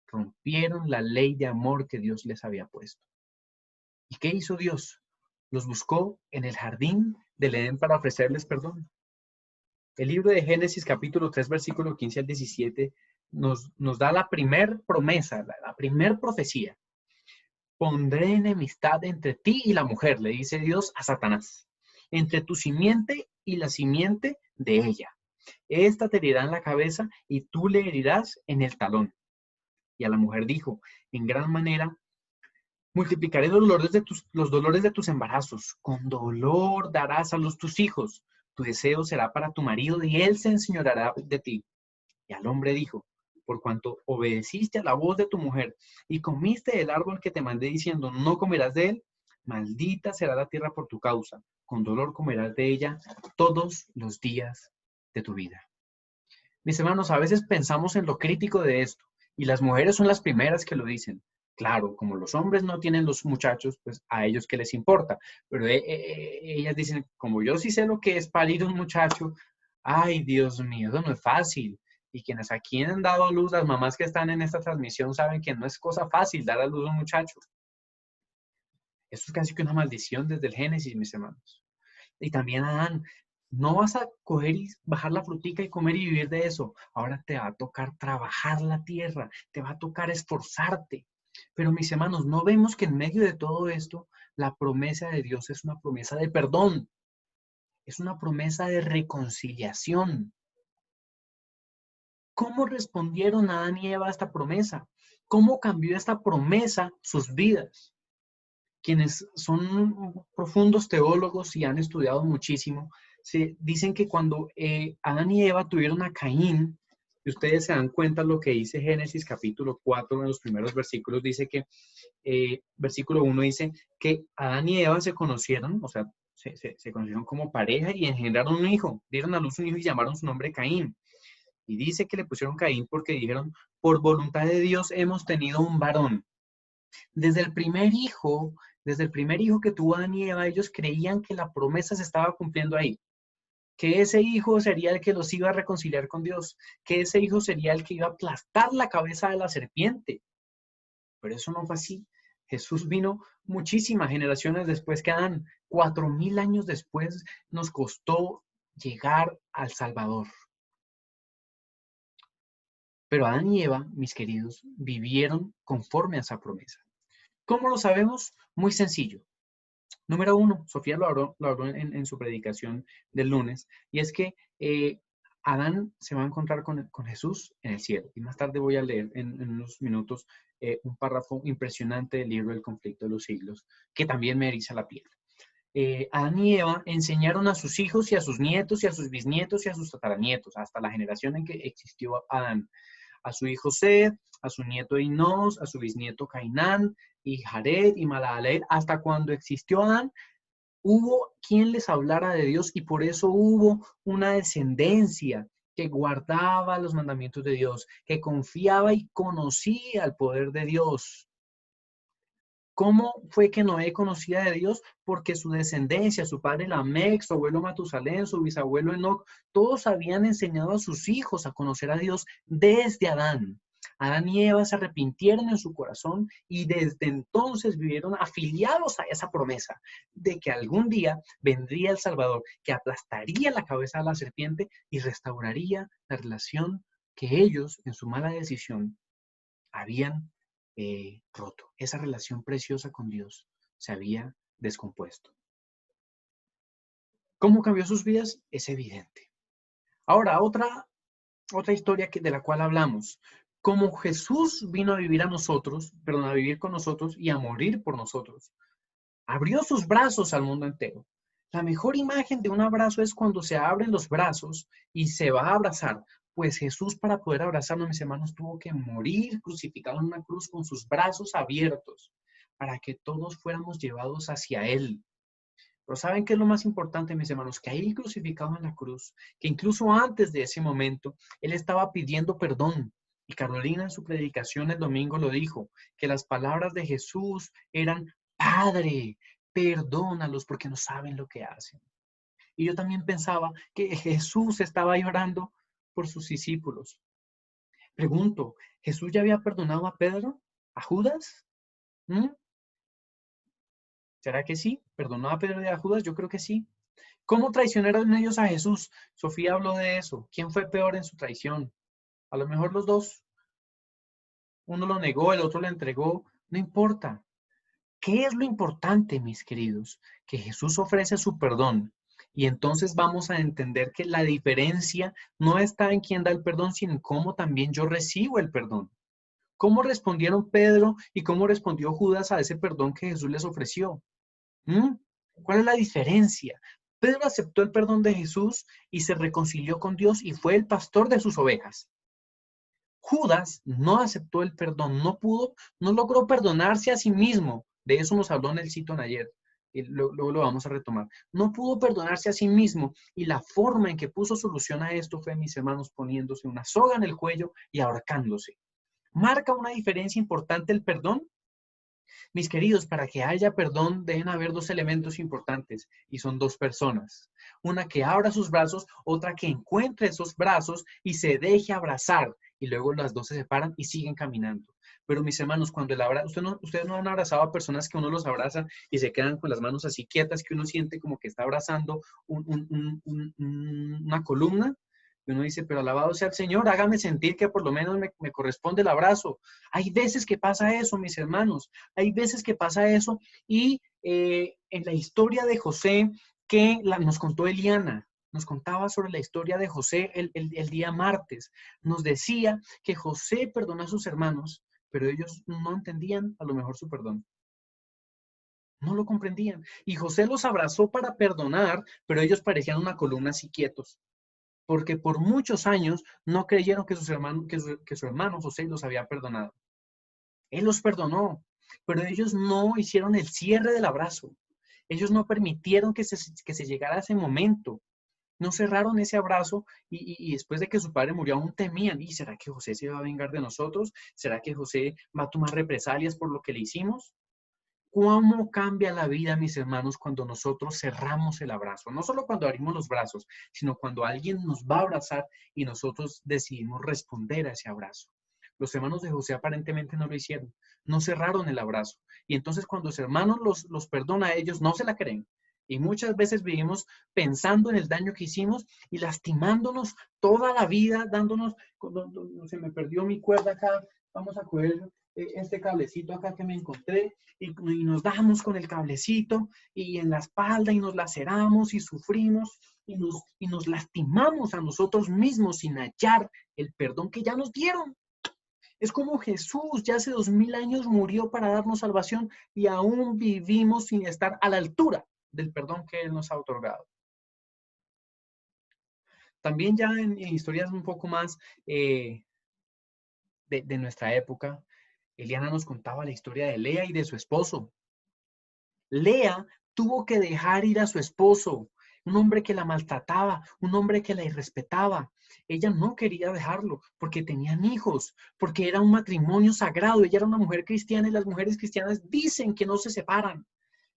Rompieron la ley de amor que Dios les había puesto. ¿Y qué hizo Dios? Los buscó en el jardín del Edén para ofrecerles perdón. El libro de Génesis capítulo 3, versículo 15 al 17 nos da la primer promesa, la primer profecía. Pondré enemistad entre ti y la mujer, le dice Dios a Satanás, entre tu simiente y la simiente de ella. Esta te herirá en la cabeza y tú le herirás en el talón. Y a la mujer dijo, en gran manera multiplicaré los dolores de tus embarazos. Con dolor darás a luz tus hijos. Tu deseo será para tu marido y él se enseñoreará de ti. Y al hombre dijo, por cuanto obedeciste a la voz de tu mujer y comiste del árbol que te mandé diciendo, no comerás de él, maldita será la tierra por tu causa. Con dolor comerás de ella todos los días de tu vida. Mis hermanos, a veces pensamos en lo crítico de esto y las mujeres son las primeras que lo dicen. Claro, como los hombres no tienen los muchachos, pues a ellos qué les importa. Pero ellas dicen, como yo sí sé lo que es parir un muchacho, ay, Dios mío, eso no es fácil. Y quienes aquí han dado a luz, las mamás que están en esta transmisión saben que no es cosa fácil dar a luz a un muchacho. Esto es casi que una maldición desde el Génesis, mis hermanos. Y también Adán, no vas a coger y bajar la frutica y comer y vivir de eso. Ahora te va a tocar trabajar la tierra, te va a tocar esforzarte. Pero mis hermanos, ¿no vemos que en medio de todo esto, la promesa de Dios es una promesa de perdón? Es una promesa de reconciliación. ¿Cómo respondieron Adán y Eva a esta promesa? ¿Cómo cambió esta promesa sus vidas? Quienes son profundos teólogos y han estudiado muchísimo, dicen que cuando Adán y Eva tuvieron a Caín, y ustedes se dan cuenta lo que dice Génesis capítulo 4, en los primeros versículos, dice que, versículo 1 dice que Adán y Eva se conocieron, o sea, se conocieron como pareja y engendraron un hijo, dieron a luz un hijo y llamaron su nombre Caín. Y dice que le pusieron Caín porque dijeron, por voluntad de Dios hemos tenido un varón. Desde el primer hijo que tuvo Adán y Eva, ellos creían que la promesa se estaba cumpliendo ahí. Que ese hijo sería el que los iba a reconciliar con Dios. Que ese hijo sería el que iba a aplastar la cabeza de la serpiente. Pero eso no fue así. Jesús vino muchísimas generaciones después que Adán. 4000 años después nos costó llegar al Salvador. Pero Adán y Eva, mis queridos, vivieron conforme a esa promesa. ¿Cómo lo sabemos? Muy sencillo. Número 1, Sofía lo habló en su predicación del lunes, y es que Adán se va a encontrar con Jesús en el cielo. Y más tarde voy a leer en unos minutos un párrafo impresionante del libro El conflicto de los siglos, que también me eriza la piel. Adán y Eva enseñaron a sus hijos y a sus nietos y a sus bisnietos y a sus tataranietos, hasta la generación en que existió Adán, a su hijo Sed, a su nieto Enos, a su bisnieto Cainán, y Jared y Mahalaleel, hasta cuando existió Adán, hubo quien les hablara de Dios y por eso hubo una descendencia que guardaba los mandamientos de Dios, que confiaba y conocía el poder de Dios. ¿Cómo fue que Noé conocía de Dios? Porque su descendencia, su padre Lamec, su abuelo Matusalén, su bisabuelo Enoc, todos habían enseñado a sus hijos a conocer a Dios desde Adán. Adán y Eva se arrepintieron en su corazón y desde entonces vivieron afiliados a esa promesa de que algún día vendría el Salvador, que aplastaría la cabeza de la serpiente y restauraría la relación que ellos en su mala decisión habían roto. Esa relación preciosa con Dios se había descompuesto. ¿Cómo cambió sus vidas? Es evidente. Ahora, otra historia de la cual hablamos. Como Jesús vino a vivir a vivir con nosotros y a morir por nosotros, abrió sus brazos al mundo entero. La mejor imagen de un abrazo es cuando se abren los brazos y se va a abrazar. Pues Jesús, para poder abrazarnos, mis hermanos, tuvo que morir crucificado en una cruz con sus brazos abiertos para que todos fuéramos llevados hacia Él. Pero ¿saben qué es lo más importante, mis hermanos? Que ahí crucificado en la cruz, que incluso antes de ese momento, Él estaba pidiendo perdón. Y Carolina en su predicación el domingo lo dijo, que las palabras de Jesús eran, Padre, perdónalos porque no saben lo que hacen. Y yo también pensaba que Jesús estaba llorando por sus discípulos. Pregunto, ¿Jesús ya había perdonado a Pedro? ¿A Judas? ¿Será que sí? ¿Perdonó a Pedro y a Judas? Yo creo que sí. ¿Cómo traicionaron ellos a Jesús? Sofía habló de eso. ¿Quién fue peor en su traición? A lo mejor los dos. Uno lo negó, el otro le entregó. No importa. ¿Qué es lo importante, mis queridos? Que Jesús ofrece su perdón Y entonces vamos a entender que la diferencia no está en quién da el perdón, sino en cómo también yo recibo el perdón. ¿Cómo respondieron Pedro y cómo respondió Judas a ese perdón que Jesús les ofreció? ¿Cuál es la diferencia? Pedro aceptó el perdón de Jesús y se reconcilió con Dios y fue el pastor de sus ovejas. Judas no aceptó el perdón, no logró perdonarse a sí mismo. De eso nos habló Nelsito ayer. Y luego lo vamos a retomar. No pudo perdonarse a sí mismo y la forma en que puso solución a esto fue, mis hermanos, poniéndose una soga en el cuello y ahorcándose. ¿Marca una diferencia importante el perdón? Mis queridos, para que haya perdón deben haber dos elementos importantes y son dos personas. Una que abra sus brazos, otra que encuentre esos brazos y se deje abrazar y luego las dos se separan y siguen caminando. Pero mis hermanos, cuando ustedes no han abrazado a personas que uno los abraza y se quedan con las manos así quietas, que uno siente como que está abrazando una columna. Y uno dice, pero alabado sea el Señor, hágame sentir que por lo menos me corresponde el abrazo. Hay veces que pasa eso, mis hermanos. Hay veces que pasa eso. Y en la historia de José, que nos contó Eliana, nos contaba sobre la historia de José el día martes. Nos decía que José perdonó a sus hermanos, pero ellos no entendían a lo mejor su perdón. No lo comprendían. Y José los abrazó para perdonar, pero ellos parecían una columna así quietos. Porque por muchos años no creyeron que su hermano José los había perdonado. Él los perdonó, pero ellos no hicieron el cierre del abrazo. Ellos no permitieron que se llegara a ese momento. No cerraron ese abrazo y después de que su padre murió aún temían. ¿Y será que José se va a vengar de nosotros? ¿Será que José va a tomar represalias por lo que le hicimos? ¿Cómo cambia la vida, mis hermanos, cuando nosotros cerramos el abrazo? No solo cuando abrimos los brazos, sino cuando alguien nos va a abrazar y nosotros decidimos responder a ese abrazo. Los hermanos de José aparentemente no lo hicieron, no cerraron el abrazo. Y entonces cuando los hermanos los perdona a ellos, no se la creen. Y muchas veces vivimos pensando en el daño que hicimos y lastimándonos toda la vida, dándonos, se me perdió mi cuerda acá, vamos a coger este cablecito acá que me encontré y nos damos con el cablecito y en la espalda y nos laceramos y sufrimos y nos lastimamos a nosotros mismos sin hallar el perdón que ya nos dieron. Es como Jesús ya hace 2000 años murió para darnos salvación y aún vivimos sin estar a la altura del perdón que Él nos ha otorgado. También ya en historias un poco más de nuestra época, Eliana nos contaba la historia de Lea y de su esposo. Lea tuvo que dejar ir a su esposo, un hombre que la maltrataba, un hombre que la irrespetaba. Ella no quería dejarlo porque tenían hijos, porque era un matrimonio sagrado. Ella era una mujer cristiana y las mujeres cristianas dicen que no se separan.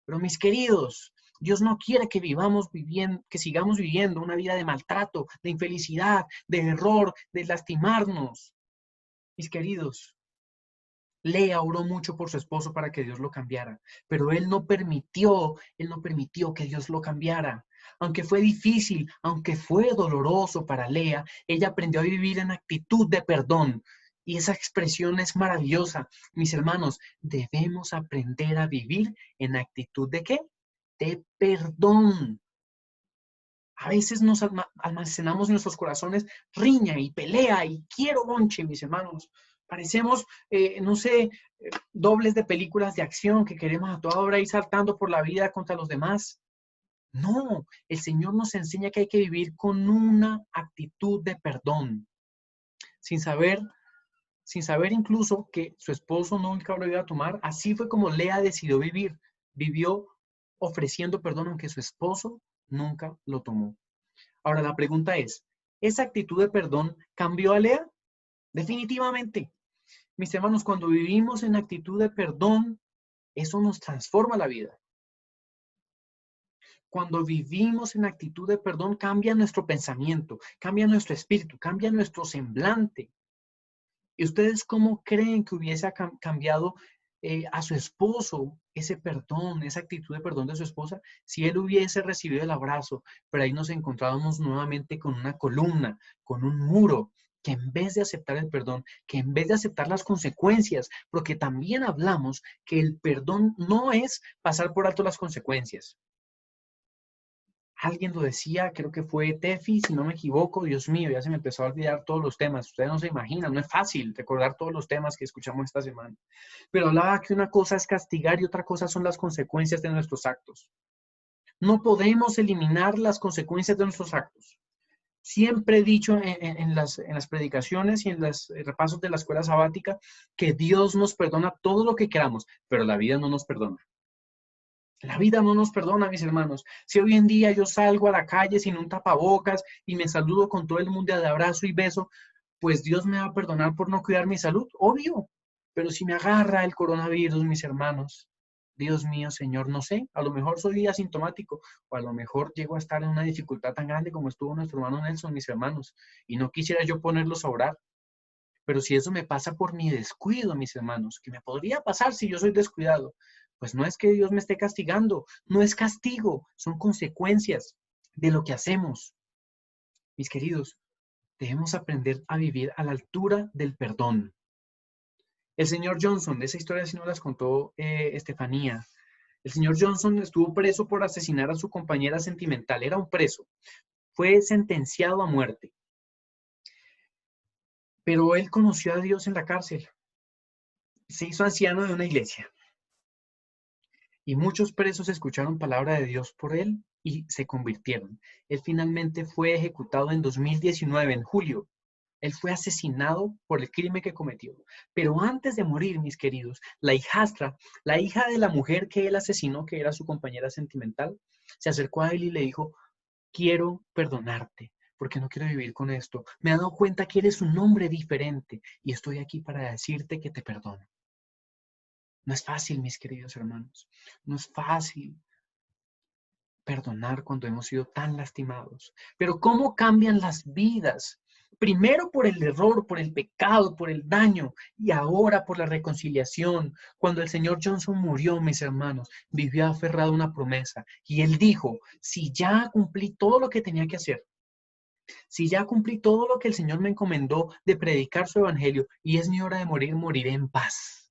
Pero mis queridos, Dios no quiere que sigamos viviendo una vida de maltrato, de infelicidad, de error, de lastimarnos. Mis queridos, Lea oró mucho por su esposo para que Dios lo cambiara, pero él no permitió que Dios lo cambiara. Aunque fue difícil, aunque fue doloroso para Lea, ella aprendió a vivir en actitud de perdón. Y esa expresión es maravillosa. Mis hermanos, debemos aprender a vivir en actitud ¿de qué? De perdón. A veces nos almacenamos en nuestros corazones riña y pelea y quiero bonche, mis hermanos. Parecemos, dobles de películas de acción que queremos a toda hora ir saltando por la vida contra los demás. No, el Señor nos enseña que hay que vivir con una actitud de perdón, sin saber incluso que su esposo nunca lo iba a tomar. Así fue como Lea decidió vivir. Vivió ofreciendo perdón aunque su esposo nunca lo tomó. Ahora la pregunta es, ¿esa actitud de perdón cambió a Lea? Definitivamente. Mis hermanos, cuando vivimos en actitud de perdón, eso nos transforma la vida. Cuando vivimos en actitud de perdón, cambia nuestro pensamiento, cambia nuestro espíritu, cambia nuestro semblante. ¿Y ustedes cómo creen que hubiese cambiado a su esposo ese perdón, esa actitud de perdón de su esposa, si él hubiese recibido el abrazo, pero ahí nos encontrábamos nuevamente con una columna, con un muro, que en vez de aceptar el perdón, que en vez de aceptar las consecuencias, porque también hablamos que el perdón no es pasar por alto las consecuencias. Alguien lo decía, creo que fue Tefi, si no me equivoco. Dios mío, ya se me empezó a olvidar todos los temas. Ustedes no se imaginan, no es fácil recordar todos los temas que escuchamos esta semana. Pero hablaba que una cosa es castigar y otra cosa son las consecuencias de nuestros actos. No podemos eliminar las consecuencias de nuestros actos. Siempre he dicho en las predicaciones y en los repasos de la escuela sabática que Dios nos perdona todo lo que queramos, pero la vida no nos perdona. La vida no nos perdona, mis hermanos. Si hoy en día yo salgo a la calle sin un tapabocas y me saludo con todo el mundo de abrazo y beso, pues Dios me va a perdonar por no cuidar mi salud, obvio. Pero si me agarra el coronavirus, mis hermanos, Dios mío, Señor, no sé, a lo mejor soy asintomático o a lo mejor llego a estar en una dificultad tan grande como estuvo nuestro hermano Nelson, mis hermanos, y no quisiera yo ponerlos a orar. Pero si eso me pasa por mi descuido, mis hermanos, que me podría pasar si yo soy descuidado, pues no es que Dios me esté castigando, no es castigo, son consecuencias de lo que hacemos. Mis queridos, debemos aprender a vivir a la altura del perdón. El señor Johnson, de esa historia sí nos las contó Estefanía. El señor Johnson estuvo preso por asesinar a su compañera sentimental, era un preso, fue sentenciado a muerte. Pero él conoció a Dios en la cárcel, se hizo anciano de una iglesia. Y muchos presos escucharon palabra de Dios por él y se convirtieron. Él finalmente fue ejecutado en 2019, en julio. Él fue asesinado por el crimen que cometió. Pero antes de morir, mis queridos, la hijastra, la hija de la mujer que él asesinó, que era su compañera sentimental, se acercó a él y le dijo, quiero perdonarte, porque no quiero vivir con esto. Me he dado cuenta que eres un hombre diferente y estoy aquí para decirte que te perdono. No es fácil, mis queridos hermanos. No es fácil perdonar cuando hemos sido tan lastimados. Pero ¿cómo cambian las vidas? Primero por el error, por el pecado, por el daño y ahora por la reconciliación. Cuando el señor Johnson murió, mis hermanos, vivió aferrado a una promesa y él dijo, si ya cumplí todo lo que tenía que hacer, si ya cumplí todo lo que el Señor me encomendó de predicar su evangelio y es mi hora de morir, moriré en paz.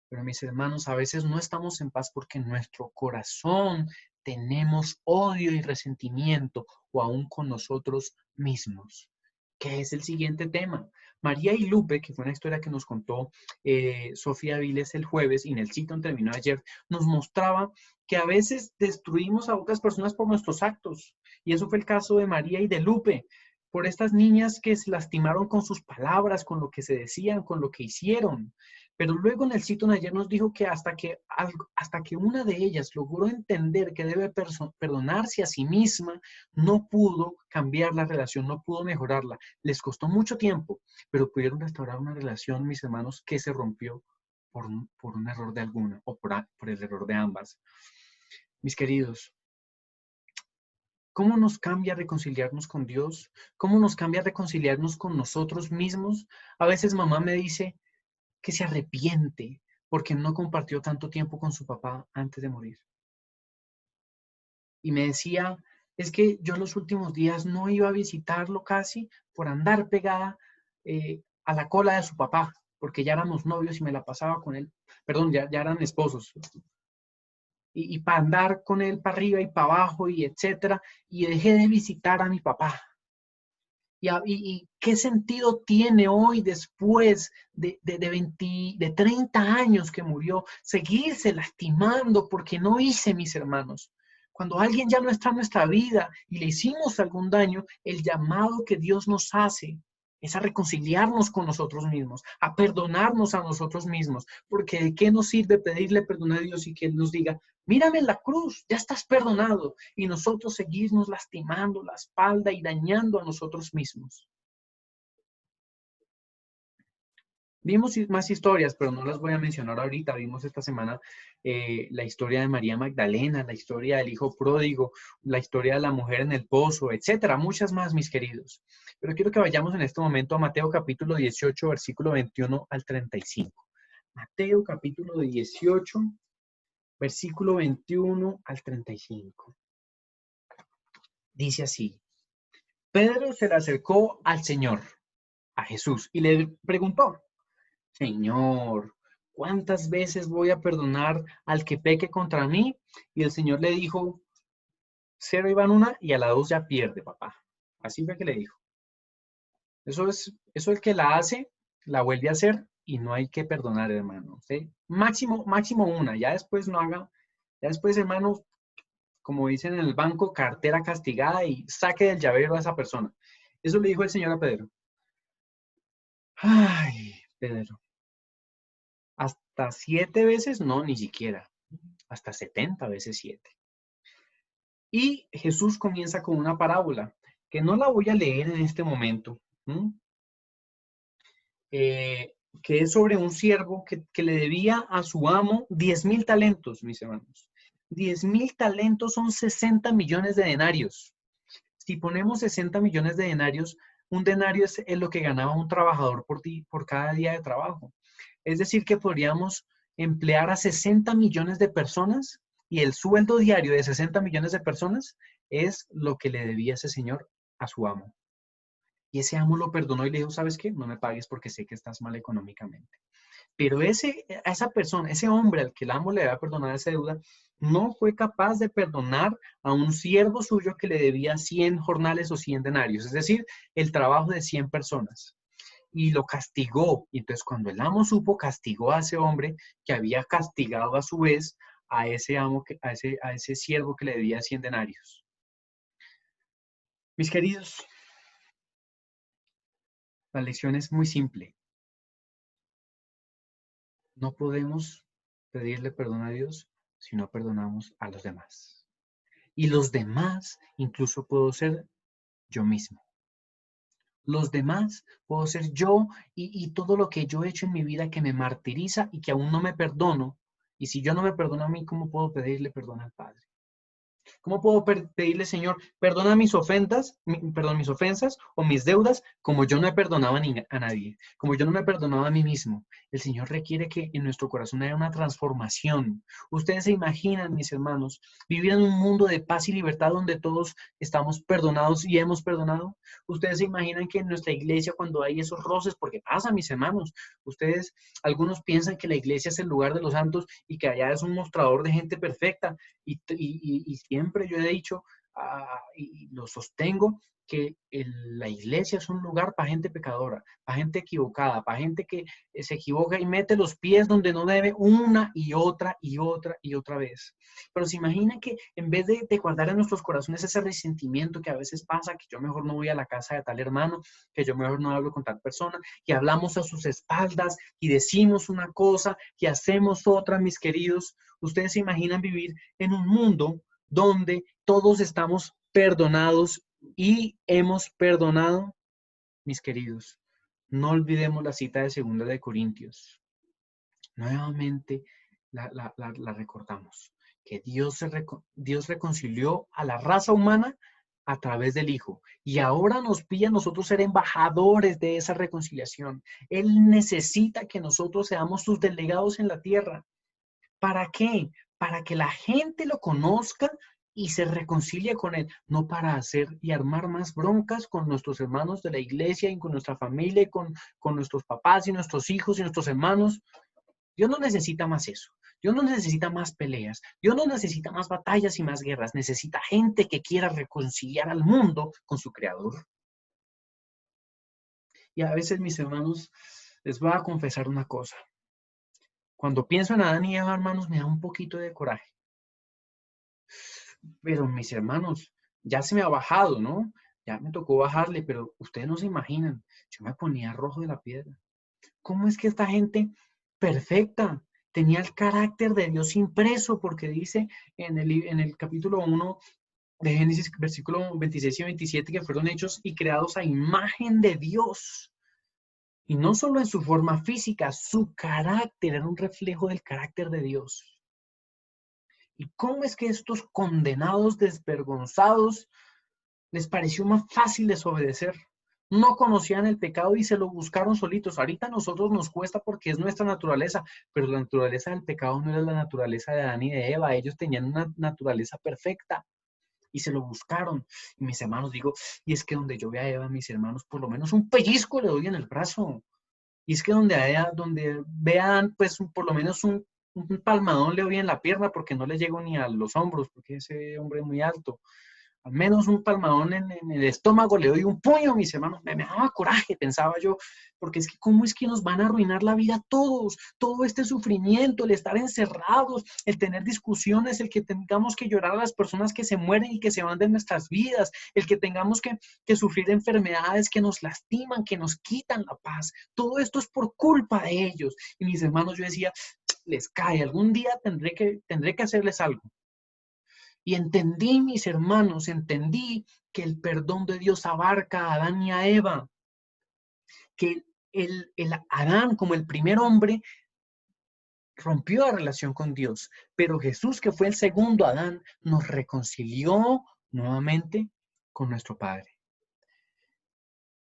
Pero mis hermanos, a veces no estamos en paz porque en nuestro corazón tenemos odio y resentimiento o aún con nosotros mismos. ¿Qué es el siguiente tema? María y Lupe, que fue una historia que nos contó Sofía Viles el jueves y Nelsito terminó ayer, nos mostraba que a veces destruimos a otras personas por nuestros actos. Y eso fue el caso de María y de Lupe, por estas niñas que se lastimaron con sus palabras, con lo que se decían, con lo que hicieron. Pero luego Nelsito ayer nos dijo que hasta que una de ellas logró entender que debe perdonarse a sí misma, no pudo cambiar la relación, no pudo mejorarla. Les costó mucho tiempo, pero pudieron restaurar una relación, mis hermanos, que se rompió por un error de alguna o por el error de ambas. Mis queridos, ¿cómo nos cambia reconciliarnos con Dios? ¿Cómo nos cambia reconciliarnos con nosotros mismos? A veces mamá me dice que se arrepiente porque no compartió tanto tiempo con su papá antes de morir. Y me decía, es que yo los últimos días no iba a visitarlo casi por andar pegada a la cola de su papá, porque ya éramos novios y me la pasaba con él, perdón, ya eran esposos. Y para andar con él para arriba y para abajo y etcétera, y dejé de visitar a mi papá. ¿Y qué sentido tiene hoy, después de 30 años que murió, seguirse lastimando porque no hice, mis hermanos? Cuando alguien ya no está en nuestra vida y le hicimos algún daño, el llamado que Dios nos hace es a reconciliarnos con nosotros mismos, a perdonarnos a nosotros mismos, porque ¿de qué nos sirve pedirle perdón a Dios y que Él nos diga, mírame en la cruz, ya estás perdonado, y nosotros seguirnos lastimando la espalda y dañando a nosotros mismos? Vimos más historias, pero no las voy a mencionar ahorita. Vimos esta semana la historia de María Magdalena, la historia del hijo pródigo, la historia de la mujer en el pozo, etcétera. Muchas más, mis queridos. Pero quiero que vayamos en este momento a Mateo capítulo 18, versículo 21 al 35. Mateo capítulo 18, versículo 21 al 35. Dice así. Pedro se le acercó al Señor, a Jesús, y le preguntó, Señor, ¿cuántas veces voy a perdonar al que peque contra mí? Y el Señor le dijo, 0 iban una y a la 2 ya pierde, papá. Así fue que le dijo. Eso el que la hace, la vuelve a hacer y no hay que perdonar, hermano. ¿Sí? Máximo una, ya después no haga, ya después, hermano, como dicen en el banco, cartera castigada y saque del llavero a esa persona. Eso le dijo el Señor a Pedro. Ay, Pedro. ¿Hasta 7 veces? No, ni siquiera. Hasta 70 veces 7. Y Jesús comienza con una parábola, que no la voy a leer en este momento, que es sobre un siervo que le debía a su amo 10.000 talentos, mis hermanos. 10.000 talentos son 60 millones de denarios. Si ponemos 60 millones de denarios, un denario es lo que ganaba un trabajador por cada día de trabajo. Es decir, que podríamos emplear a 60 millones de personas y el sueldo diario de 60 millones de personas es lo que le debía ese señor a su amo. Y ese amo lo perdonó y le dijo, ¿sabes qué? No me pagues porque sé que estás mal económicamente. Pero esa persona, ese hombre al que el amo le había perdonado esa deuda, no fue capaz de perdonar a un siervo suyo que le debía 100 jornales o 100 denarios, es decir, el trabajo de 100 personas. Y lo castigó. Y entonces cuando el amo supo, castigó a ese hombre que había castigado a su vez a ese amo, a ese siervo que le debía 100 denarios. Mis queridos, la lección es muy simple. No podemos pedirle perdón a Dios si no perdonamos a los demás. Y los demás incluso puedo ser yo mismo. Los demás puedo ser yo y todo lo que yo he hecho en mi vida que me martiriza y que aún no me perdono. Y si yo no me perdono a mí, ¿cómo puedo pedirle perdón al Padre? ¿Cómo puedo pedirle, Señor, perdona mis ofensas, mis ofensas o mis deudas, como yo no he perdonado a nadie, como yo no me he perdonado a mí mismo? El Señor requiere que en nuestro corazón haya una transformación. Ustedes se imaginan, mis hermanos, vivir en un mundo de paz y libertad donde todos estamos perdonados y hemos perdonado. Ustedes se imaginan que en nuestra iglesia, cuando hay esos roces, porque pasa, mis hermanos, algunos piensan que la iglesia es el lugar de los santos y que allá es un mostrador de gente perfecta. Y siempre yo he dicho y lo sostengo que la iglesia es un lugar para gente pecadora, para gente equivocada, para gente que se equivoca y mete los pies donde no debe una y otra y otra y otra vez. Pero se imaginan que en vez de guardar en nuestros corazones ese resentimiento que a veces pasa, que yo mejor no voy a la casa de tal hermano, que yo mejor no hablo con tal persona, que hablamos a sus espaldas y decimos una cosa y hacemos otra, mis queridos. Ustedes se imaginan vivir en un mundo donde todos estamos perdonados y hemos perdonado. Mis queridos, no olvidemos la cita de 2 de Corintios. Nuevamente la recordamos, que Dios reconcilió a la raza humana a través del Hijo, y ahora nos pide a nosotros ser embajadores de esa reconciliación. Él necesita que nosotros seamos sus delegados en la tierra. ¿Para qué? Para que la gente lo conozca y se reconcilie con él, no para hacer y armar más broncas con nuestros hermanos de la iglesia y con nuestra familia y con nuestros papás y nuestros hijos y nuestros hermanos. Dios no necesita más eso. Dios no necesita más peleas. Dios no necesita más batallas y más guerras. Necesita gente que quiera reconciliar al mundo con su Creador. Y a veces, mis hermanos, les voy a confesar una cosa. Cuando pienso en Adán y Eva, hermanos, me da un poquito de coraje. Pero mis hermanos, ya se me ha bajado, ¿no? Ya me tocó bajarle, pero ustedes no se imaginan. Yo me ponía rojo de la piedra. ¿Cómo es que esta gente perfecta tenía el carácter de Dios impreso? Porque dice en el capítulo 1 de Génesis, versículo 26 y 27, que fueron hechos y creados a imagen de Dios. Y no solo en su forma física, su carácter era un reflejo del carácter de Dios. ¿Y cómo es que estos condenados, desvergonzados, les pareció más fácil desobedecer? No conocían el pecado y se lo buscaron solitos. Ahorita a nosotros nos cuesta porque es nuestra naturaleza, pero la naturaleza del pecado no era la naturaleza de Adán y de Eva. Ellos tenían una naturaleza perfecta y se lo buscaron. Y mis hermanos, digo, y es que donde yo vea a Eva, mis hermanos, por lo menos un pellizco le doy en el brazo. Y es que donde vean, pues, por lo menos un palmadón le doy en la pierna porque no le llego ni a los hombros, porque ese hombre es muy alto. Al menos un palmadón en el estómago, le doy un puño, mis hermanos. Me daba coraje, pensaba yo, porque es que cómo es que nos van a arruinar la vida a todos, todo este sufrimiento, el estar encerrados, el tener discusiones, el que tengamos que llorar a las personas que se mueren y que se van de nuestras vidas, el que tengamos que sufrir enfermedades que nos lastiman, que nos quitan la paz. Todo esto es por culpa de ellos. Y mis hermanos, yo decía, les cae, algún día tendré que hacerles algo. Y entendí, mis hermanos, entendí que el perdón de Dios abarca a Adán y a Eva. Que el Adán, como el primer hombre, rompió la relación con Dios. Pero Jesús, que fue el segundo Adán, nos reconcilió nuevamente con nuestro Padre.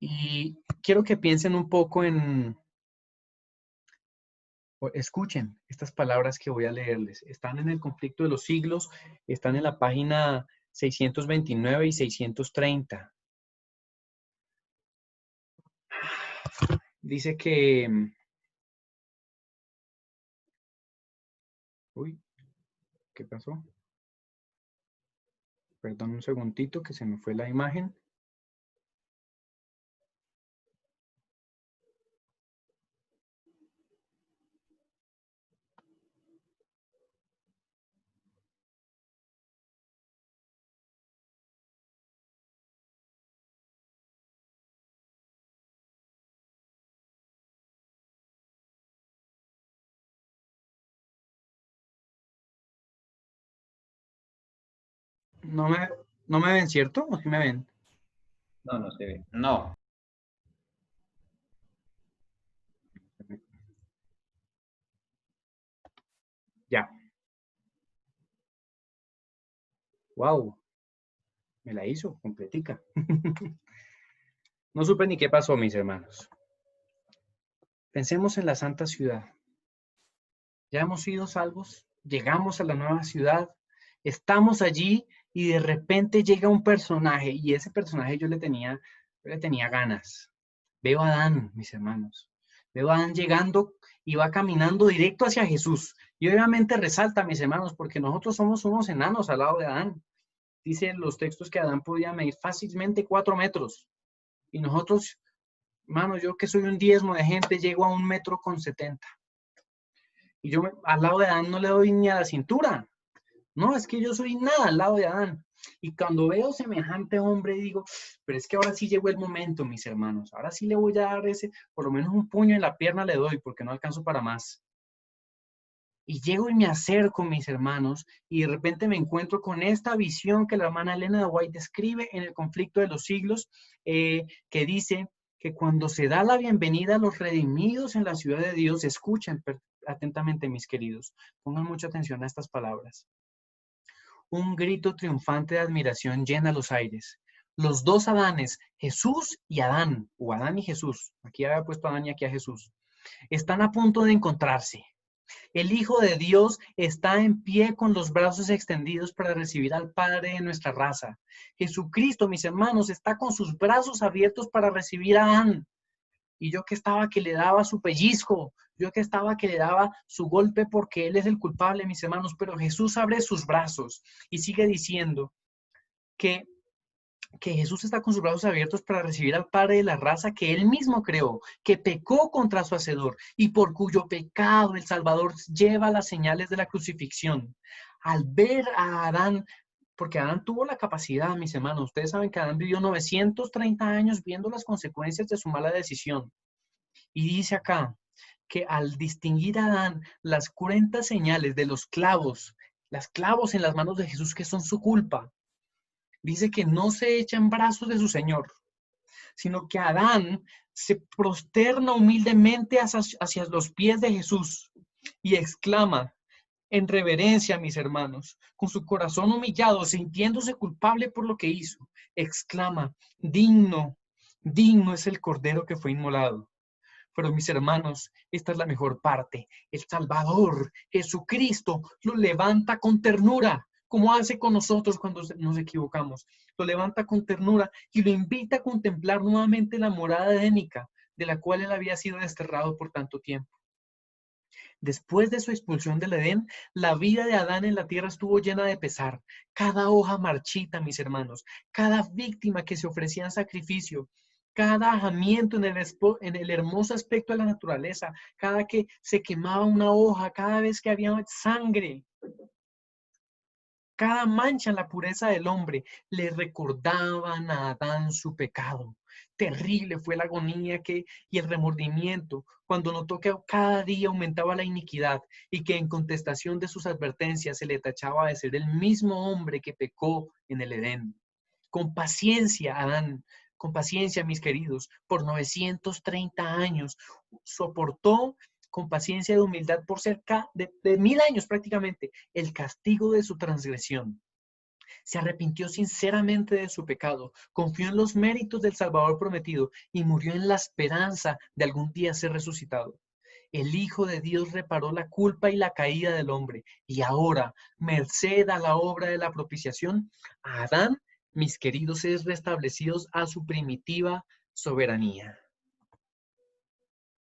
Y quiero que piensen un poco escuchen estas palabras que voy a leerles. Están en el Conflicto de los Siglos, están en la página 629 y 630. Dice que... Uy, ¿qué pasó? Perdón un segundito que se me fue la imagen. No me ven, ¿cierto? ¿O sí me ven? No, no se ve. No. Ya. Wow. Me la hizo completica. No supe ni qué pasó, mis hermanos. Pensemos en la santa ciudad. Ya hemos sido salvos, llegamos a la nueva ciudad, estamos allí y de repente llega un personaje y ese personaje yo le tenía ganas. Veo a Adán, mis hermanos. Veo a Adán llegando y va caminando directo hacia Jesús. Y obviamente resalta, mis hermanos, porque nosotros somos unos enanos al lado de Adán. Dicen los textos que Adán podía medir fácilmente 4 metros. Y nosotros, hermanos, yo que soy un diezmo de gente, llego a 1,70 m. Y yo al lado de Adán no le doy ni a la cintura. No, es que yo soy nada al lado de Adán. Y cuando veo semejante hombre, digo, pero es que ahora sí llegó el momento, mis hermanos. Ahora sí le voy a dar por lo menos un puño en la pierna le doy, porque no alcanzo para más. Y llego y me acerco, mis hermanos, y de repente me encuentro con esta visión que la hermana Elena de White describe en el Conflicto de los Siglos, que dice que cuando se da la bienvenida a los redimidos en la ciudad de Dios, escuchen atentamente, mis queridos, pongan mucha atención a estas palabras. Un grito triunfante de admiración llena los aires. Los dos Adanes, Jesús y Adán, o Adán y Jesús, aquí había puesto a Adán y aquí a Jesús, están a punto de encontrarse. El Hijo de Dios está en pie con los brazos extendidos para recibir al Padre de nuestra raza. Jesucristo, mis hermanos, está con sus brazos abiertos para recibir a Adán. Y yo que estaba que le daba su pellizco, yo que estaba que le daba su golpe porque él es el culpable, mis hermanos, pero Jesús abre sus brazos y sigue diciendo que Jesús está con sus brazos abiertos para recibir al Padre de la raza que él mismo creó, que pecó contra su Hacedor y por cuyo pecado el Salvador lleva las señales de la crucifixión. Al ver a Adán, porque Adán tuvo la capacidad, mis hermanos, ustedes saben que Adán vivió 930 años viendo las consecuencias de su mala decisión. Y dice acá que al distinguir a Adán las cruentas señales de los clavos en las manos de Jesús que son su culpa, dice que no se echa en brazos de su Señor, sino que Adán se prosterna humildemente hacia los pies de Jesús y exclama en reverencia, mis hermanos, con su corazón humillado, sintiéndose culpable por lo que hizo, exclama, digno es el Cordero que fue inmolado. Pero mis hermanos, esta es la mejor parte. El Salvador, Jesucristo, lo levanta con ternura, como hace con nosotros cuando nos equivocamos. Lo levanta con ternura y lo invita a contemplar nuevamente la morada edénica, de la cual él había sido desterrado por tanto tiempo. Después de su expulsión del Edén, la vida de Adán en la tierra estuvo llena de pesar. Cada hoja marchita, mis hermanos, cada víctima que se ofrecía en sacrificio, cada ajamiento en el hermoso aspecto de la naturaleza, cada que se quemaba una hoja, cada vez que había sangre, cada mancha en la pureza del hombre, le recordaban a Adán su pecado. Terrible fue la agonía y el remordimiento cuando notó que cada día aumentaba la iniquidad y que en contestación de sus advertencias se le tachaba de ser el mismo hombre que pecó en el Edén. Con paciencia, Adán, con paciencia, mis queridos, por 930 años soportó con paciencia y humildad por cerca de 1000 años prácticamente el castigo de su transgresión. Se arrepintió sinceramente de su pecado, confió en los méritos del Salvador prometido y murió en la esperanza de algún día ser resucitado. El Hijo de Dios reparó la culpa y la caída del hombre y ahora, merced a la obra de la propiciación, a Adán, mis queridos, es restablecidos a su primitiva soberanía.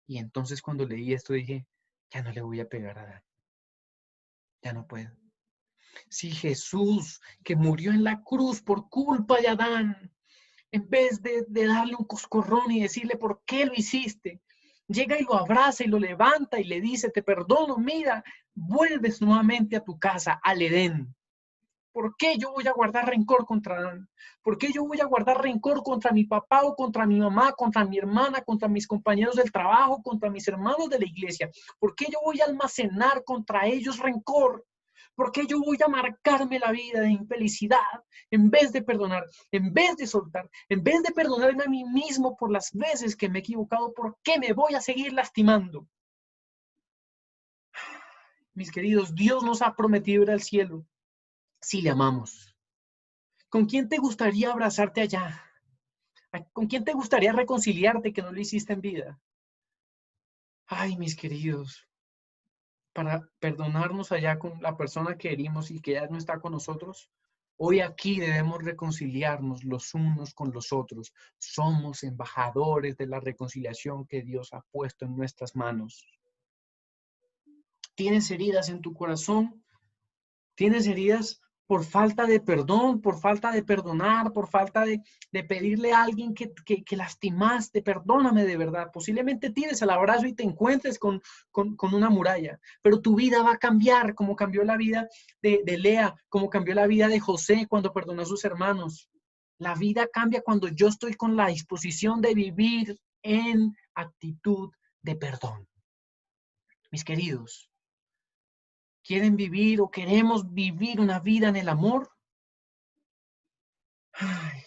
Y entonces cuando leí esto dije, ya no le voy a pegar a Adán. Ya no puedo. Si Jesús, que murió en la cruz por culpa de Adán, en vez de darle un coscorrón y decirle por qué lo hiciste, llega y lo abraza y lo levanta y le dice, te perdono, mira, vuelves nuevamente a tu casa, al Edén. ¿Por qué yo voy a guardar rencor contra Adán? ¿Por qué yo voy a guardar rencor contra mi papá o contra mi mamá, contra mi hermana, contra mis compañeros del trabajo, contra mis hermanos de la iglesia? ¿Por qué yo voy a almacenar contra ellos rencor? ¿Por qué yo voy a marcarme la vida de infelicidad en vez de perdonar, en vez de soltar, en vez de perdonarme a mí mismo por las veces que me he equivocado? ¿Por qué me voy a seguir lastimando? Mis queridos, Dios nos ha prometido ir al cielo si le amamos. ¿Con quién te gustaría abrazarte allá? ¿Con quién te gustaría reconciliarte que no lo hiciste en vida? Ay, mis queridos, para perdonarnos allá con la persona que herimos y que ya no está con nosotros, hoy aquí debemos reconciliarnos los unos con los otros. Somos embajadores de la reconciliación que Dios ha puesto en nuestras manos. ¿Tienes heridas en tu corazón? ¿Tienes heridas por falta de perdón, por falta de perdonar, por falta de pedirle a alguien que lastimaste? Perdóname de verdad. Posiblemente tires el abrazo y te encuentres con una muralla, pero tu vida va a cambiar, como cambió la vida de Lea, como cambió la vida de José cuando perdonó a sus hermanos. La vida cambia cuando yo estoy con la disposición de vivir en actitud de perdón. Mis queridos, ¿quieren vivir o queremos vivir una vida en el amor? Ay.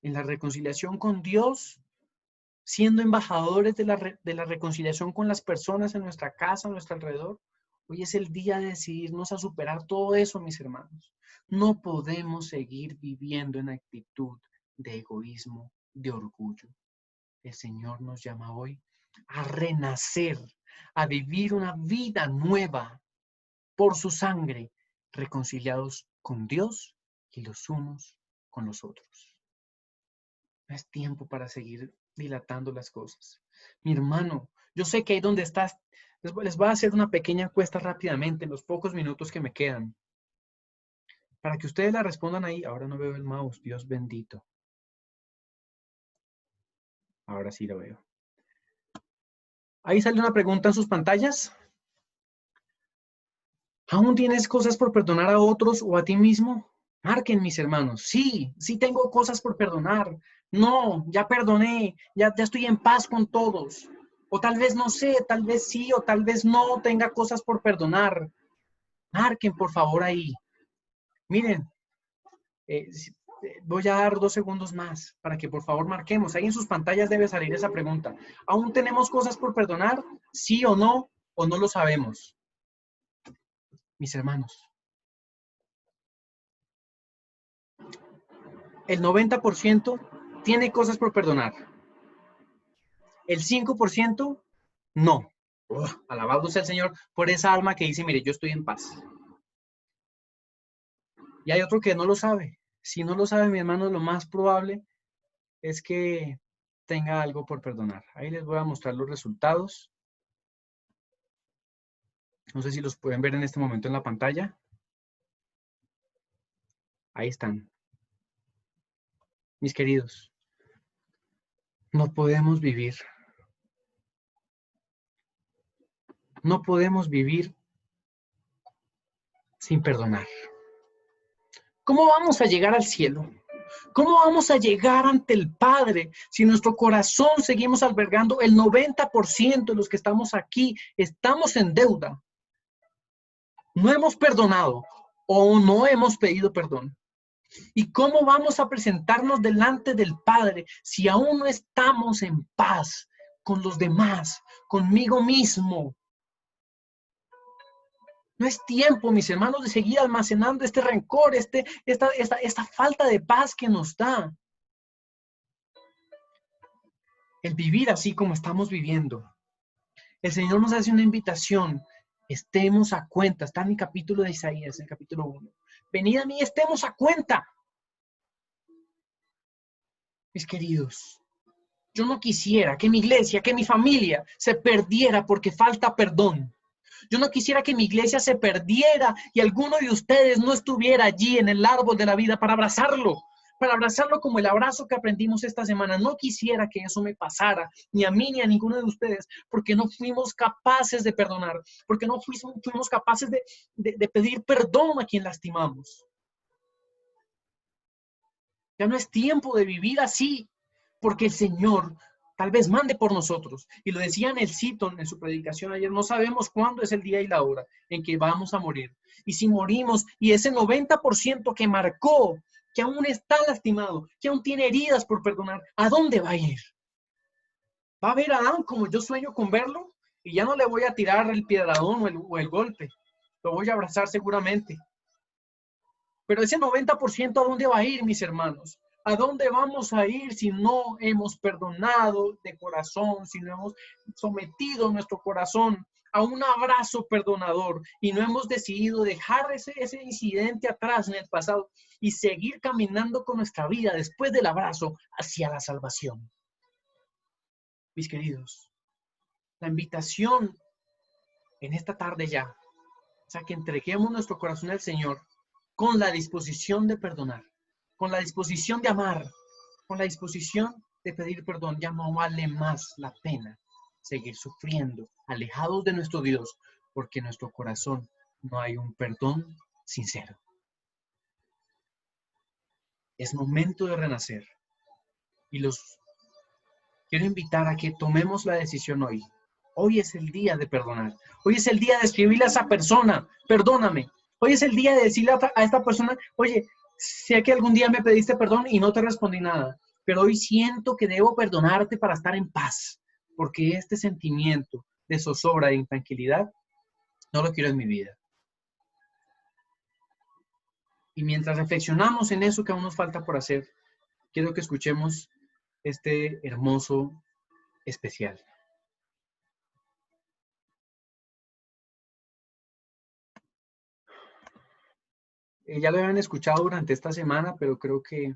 En la reconciliación con Dios, siendo embajadores de la reconciliación con las personas en nuestra casa, a nuestro alrededor. Hoy es el día de decidirnos a superar todo eso, mis hermanos. No podemos seguir viviendo en actitud de egoísmo, de orgullo. El Señor nos llama hoy a renacer, a vivir una vida nueva por su sangre, reconciliados con Dios y los unos con los otros. No es tiempo para seguir dilatando las cosas. Mi hermano, yo sé que ahí donde estás, les voy a hacer una pequeña encuesta rápidamente en los pocos minutos que me quedan, para que ustedes la respondan ahí. Ahora no veo el mouse, Dios bendito. Ahora sí lo veo. Ahí sale una pregunta en sus pantallas. ¿Aún tienes cosas por perdonar a otros o a ti mismo? Marquen, mis hermanos. Sí, sí tengo cosas por perdonar. No, ya perdoné, ya estoy en paz con todos. O tal vez no sé, tal vez sí o tal vez no tenga cosas por perdonar. Marquen, por favor, ahí. Miren, voy a dar 2 segundos más para que por favor marquemos. Ahí en sus pantallas debe salir esa pregunta. ¿Aún tenemos cosas por perdonar? ¿Sí o no lo sabemos? Mis hermanos. El 90% tiene cosas por perdonar. El 5% no. Alabado sea el Señor por esa alma que dice, mire, yo estoy en paz. Y hay otro que no lo sabe. Si no lo sabe, mi hermano, lo más probable es que tenga algo por perdonar. Ahí les voy a mostrar los resultados. No sé si los pueden ver en este momento en la pantalla. Ahí están. Mis queridos, no podemos vivir. No podemos vivir sin perdonar. ¿Cómo vamos a llegar al cielo? ¿Cómo vamos a llegar ante el Padre si en nuestro corazón seguimos albergando el 90% de los que estamos aquí? Estamos en deuda. No hemos perdonado o no hemos pedido perdón. ¿Y cómo vamos a presentarnos delante del Padre si aún no estamos en paz con los demás, conmigo mismo? No es tiempo, mis hermanos, de seguir almacenando este rencor, esta falta de paz que nos da. El vivir así como estamos viviendo. El Señor nos hace una invitación. Estemos a cuenta. Está en el capítulo de Isaías, en el capítulo 1. Venid a mí, estemos a cuenta. Mis queridos, yo no quisiera que mi iglesia, que mi familia se perdiera porque falta perdón. Yo no quisiera que mi iglesia se perdiera y alguno de ustedes no estuviera allí en el árbol de la vida para abrazarlo como el abrazo que aprendimos esta semana. No quisiera que eso me pasara, ni a mí ni a ninguno de ustedes, porque no fuimos capaces de perdonar, porque no fuimos capaces de pedir perdón a quien lastimamos. Ya no es tiempo de vivir así, porque el Señor tal vez mande por nosotros. Y lo decía en el Seaton en su predicación ayer, no sabemos cuándo es el día y la hora en que vamos a morir. Y si morimos, y ese 90% que marcó, que aún está lastimado, que aún tiene heridas por perdonar, ¿a dónde va a ir? ¿Va a ver a Adán como yo sueño con verlo? Y ya no le voy a tirar el piedradón o el golpe. Lo voy a abrazar seguramente. Pero ese 90%, ¿a dónde va a ir, mis hermanos? ¿A dónde vamos a ir si no hemos perdonado de corazón, si no hemos sometido nuestro corazón a un abrazo perdonador y no hemos decidido dejar ese incidente atrás en el pasado y seguir caminando con nuestra vida después del abrazo hacia la salvación? Mis queridos, la invitación en esta tarde ya, o sea, que entreguemos nuestro corazón al Señor con la disposición de perdonar, con la disposición de amar, con la disposición de pedir perdón. Ya no vale más la pena seguir sufriendo, alejados de nuestro Dios, porque en nuestro corazón no hay un perdón sincero. Es momento de renacer. Y los quiero invitar a que tomemos la decisión hoy. Hoy es el día de perdonar. Hoy es el día de escribirle a esa persona, perdóname. Hoy es el día de decirle a esta persona, oye, sé que algún día me pediste perdón y no te respondí nada, pero hoy siento que debo perdonarte para estar en paz, porque este sentimiento de zozobra, de intranquilidad, no lo quiero en mi vida. Y mientras reflexionamos en eso que aún nos falta por hacer, quiero que escuchemos este hermoso especial. Ya lo habían escuchado durante esta semana, pero creo que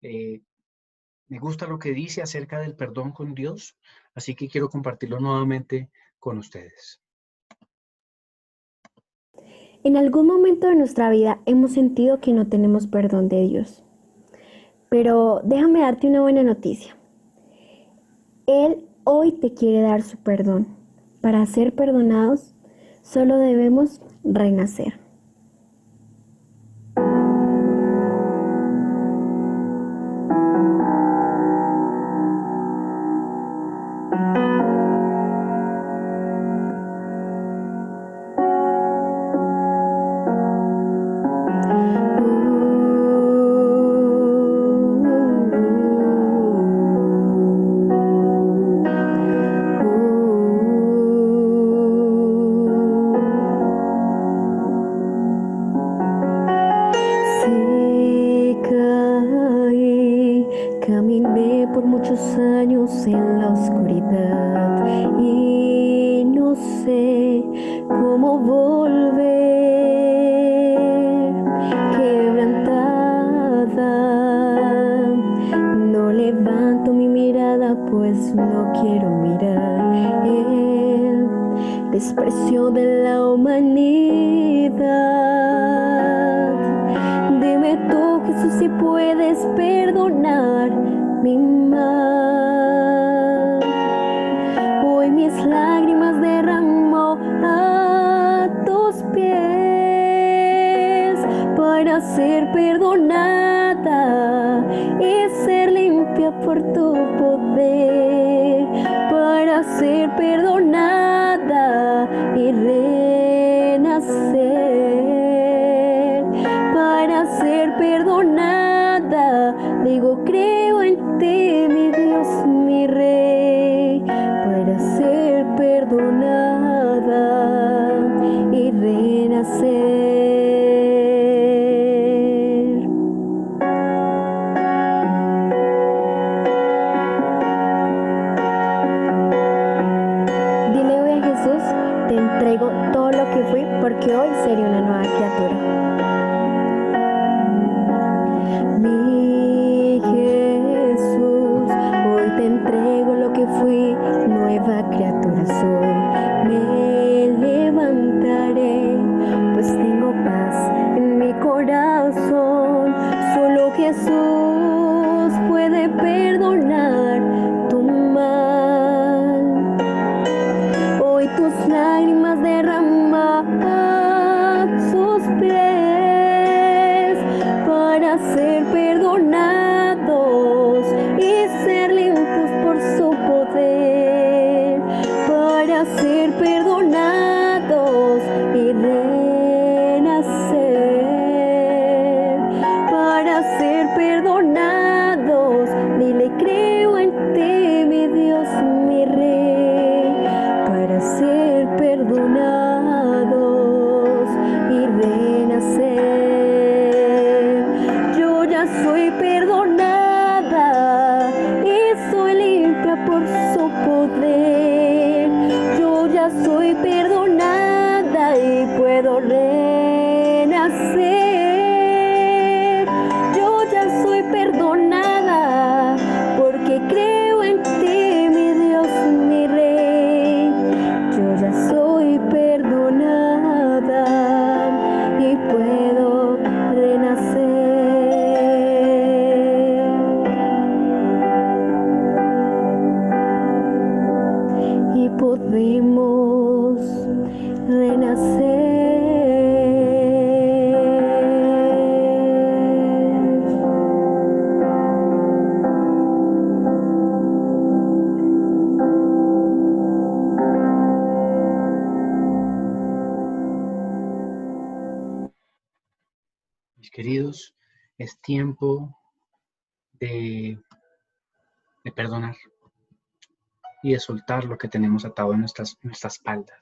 me gusta lo que dice acerca del perdón con Dios, así que quiero compartirlo nuevamente con ustedes. En algún momento de nuestra vida hemos sentido que no tenemos perdón de Dios. Pero déjame darte una buena noticia. Él hoy te quiere dar su perdón. Para ser perdonados, solo debemos renacer. Caminé por muchos años en la oscuridad y no sé cómo volver. Quebrantada, no levanto mi mirada, pues no quiero mirar. Él desprecio de la humanidad. Dime tú, Jesús, si puedes perdonar mi mal. Hoy mis lágrimas derramo a tus pies para ser perdonada y ser limpia por tu poder, para ser perdonada y renacer, para ser perdonada. Digo, creo en ti, mi Dios, mi Rey, para ser perdonada y renacer. Dile hoy a Jesús, te entrego todo lo que fui, porque hoy seré una nueva criatura. Mi Jesús, hoy te entrego lo que fui, nueva criatura soy. Me levantaré, pues tengo paz en mi corazón. Solo Jesús puede perdonar tu mal. Hoy tus lágrimas derrama a sus pies para ser perdonados y ser limpios por su poder, para ser perdonados y renacer, para ser perdonados. Dile, creo en ti, mi Dios, mi Rey, para ser perdonados y renacer. Yo ya soy perdonada y soy limpia por su poder. Yo ya soy perdonada y puedo renacer. Yo ya soy perdonada porque creo en ti, mi Dios, mi Rey. Yo ya soy perdonada y puedo renacer. Y podemos Mis queridos, es tiempo de perdonar y de soltar lo que tenemos atado en nuestras espaldas.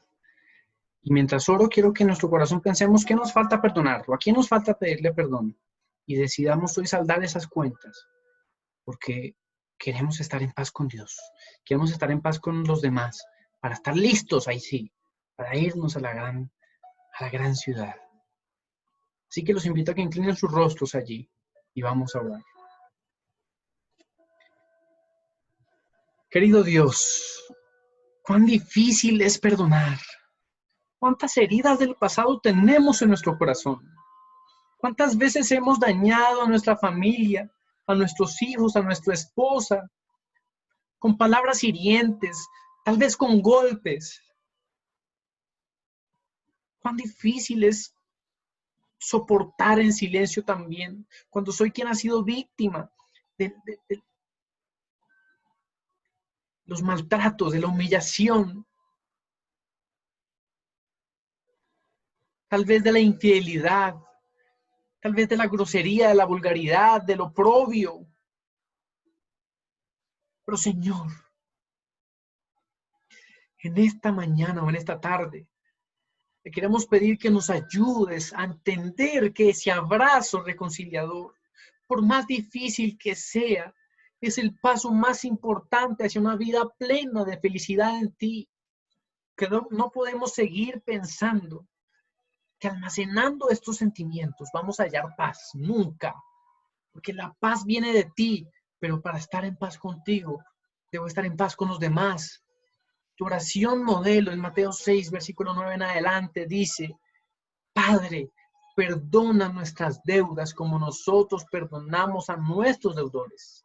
Y mientras oro, quiero que en nuestro corazón pensemos qué nos falta perdonar o a quién nos falta pedirle perdón. Y decidamos hoy saldar esas cuentas, porque queremos estar en paz con Dios. Queremos estar en paz con los demás, para estar listos, ahí sí, para irnos a la gran ciudad. Así que los invito a que inclinen sus rostros allí y vamos a orar. Querido Dios, cuán difícil es perdonar. ¿Cuántas heridas del pasado tenemos en nuestro corazón? ¿Cuántas veces hemos dañado a nuestra familia, a nuestros hijos, a nuestra esposa, con palabras hirientes, tal vez con golpes? ¿Cuán difícil es soportar en silencio también cuando soy quien ha sido víctima de los maltratos, de la humillación, tal vez de la infidelidad, tal vez de la grosería, de la vulgaridad, del oprobio? Pero Señor, en esta mañana o en esta tarde, te queremos pedir que nos ayudes a entender que ese abrazo reconciliador, por más difícil que sea, es el paso más importante hacia una vida plena de felicidad en ti. Que no podemos seguir pensando que almacenando estos sentimientos vamos a hallar paz. Nunca. Porque la paz viene de ti, pero para estar en paz contigo, debo estar en paz con los demás. Tu oración modelo en Mateo 6, versículo 9 en adelante dice, Padre, perdona nuestras deudas como nosotros perdonamos a nuestros deudores.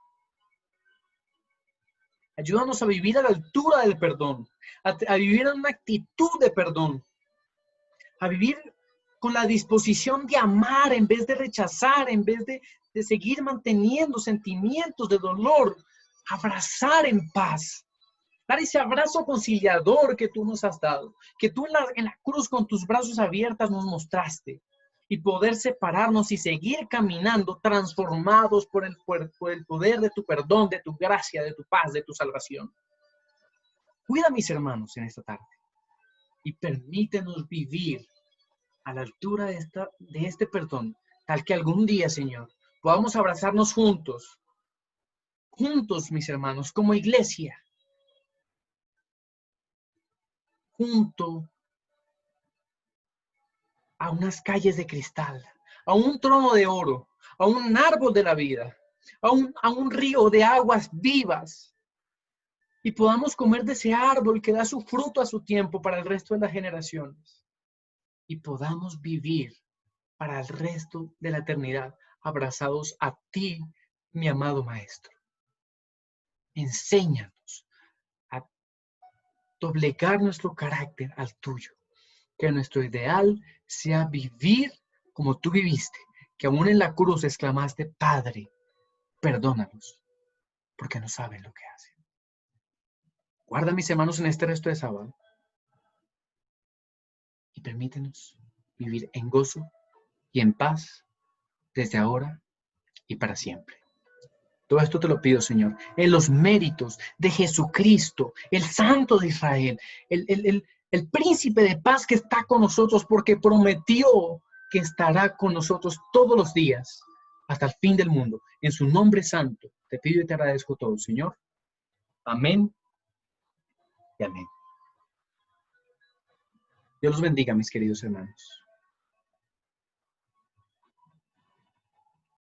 Ayúdanos a vivir a la altura del perdón, a vivir en una actitud de perdón, a vivir con la disposición de amar en vez de rechazar, en vez de seguir manteniendo sentimientos de dolor, abrazar en paz, dar ese abrazo conciliador que tú nos has dado, que tú en la cruz con tus brazos abiertos nos mostraste, y poder separarnos y seguir caminando transformados por el poder de tu perdón, de tu gracia, de tu paz, de tu salvación. Cuida a mis hermanos en esta tarde y permítenos vivir a la altura de este perdón, tal que algún día, Señor, podamos abrazarnos juntos, mis hermanos, como iglesia, junto a unas calles de cristal, a un trono de oro, a un árbol de la vida, a un río de aguas vivas, y podamos comer de ese árbol que da su fruto a su tiempo para el resto de las generaciones, y podamos vivir para el resto de la eternidad abrazados a ti, mi amado Maestro. Enséñanos a doblegar nuestro carácter al tuyo, que nuestro ideal sea vivir como tú viviste, que aún en la cruz exclamaste, Padre, perdónalos, porque no saben lo que hacen. Guarda, mis hermanos, en este resto de sábado y permítenos vivir en gozo y en paz desde ahora y para siempre. Todo esto te lo pido, Señor, en los méritos de Jesucristo, el Santo de Israel, el príncipe de paz que está con nosotros porque prometió que estará con nosotros todos los días hasta el fin del mundo. En su nombre santo te pido y te agradezco todo, Señor. Amén y amén. Dios los bendiga, mis queridos hermanos.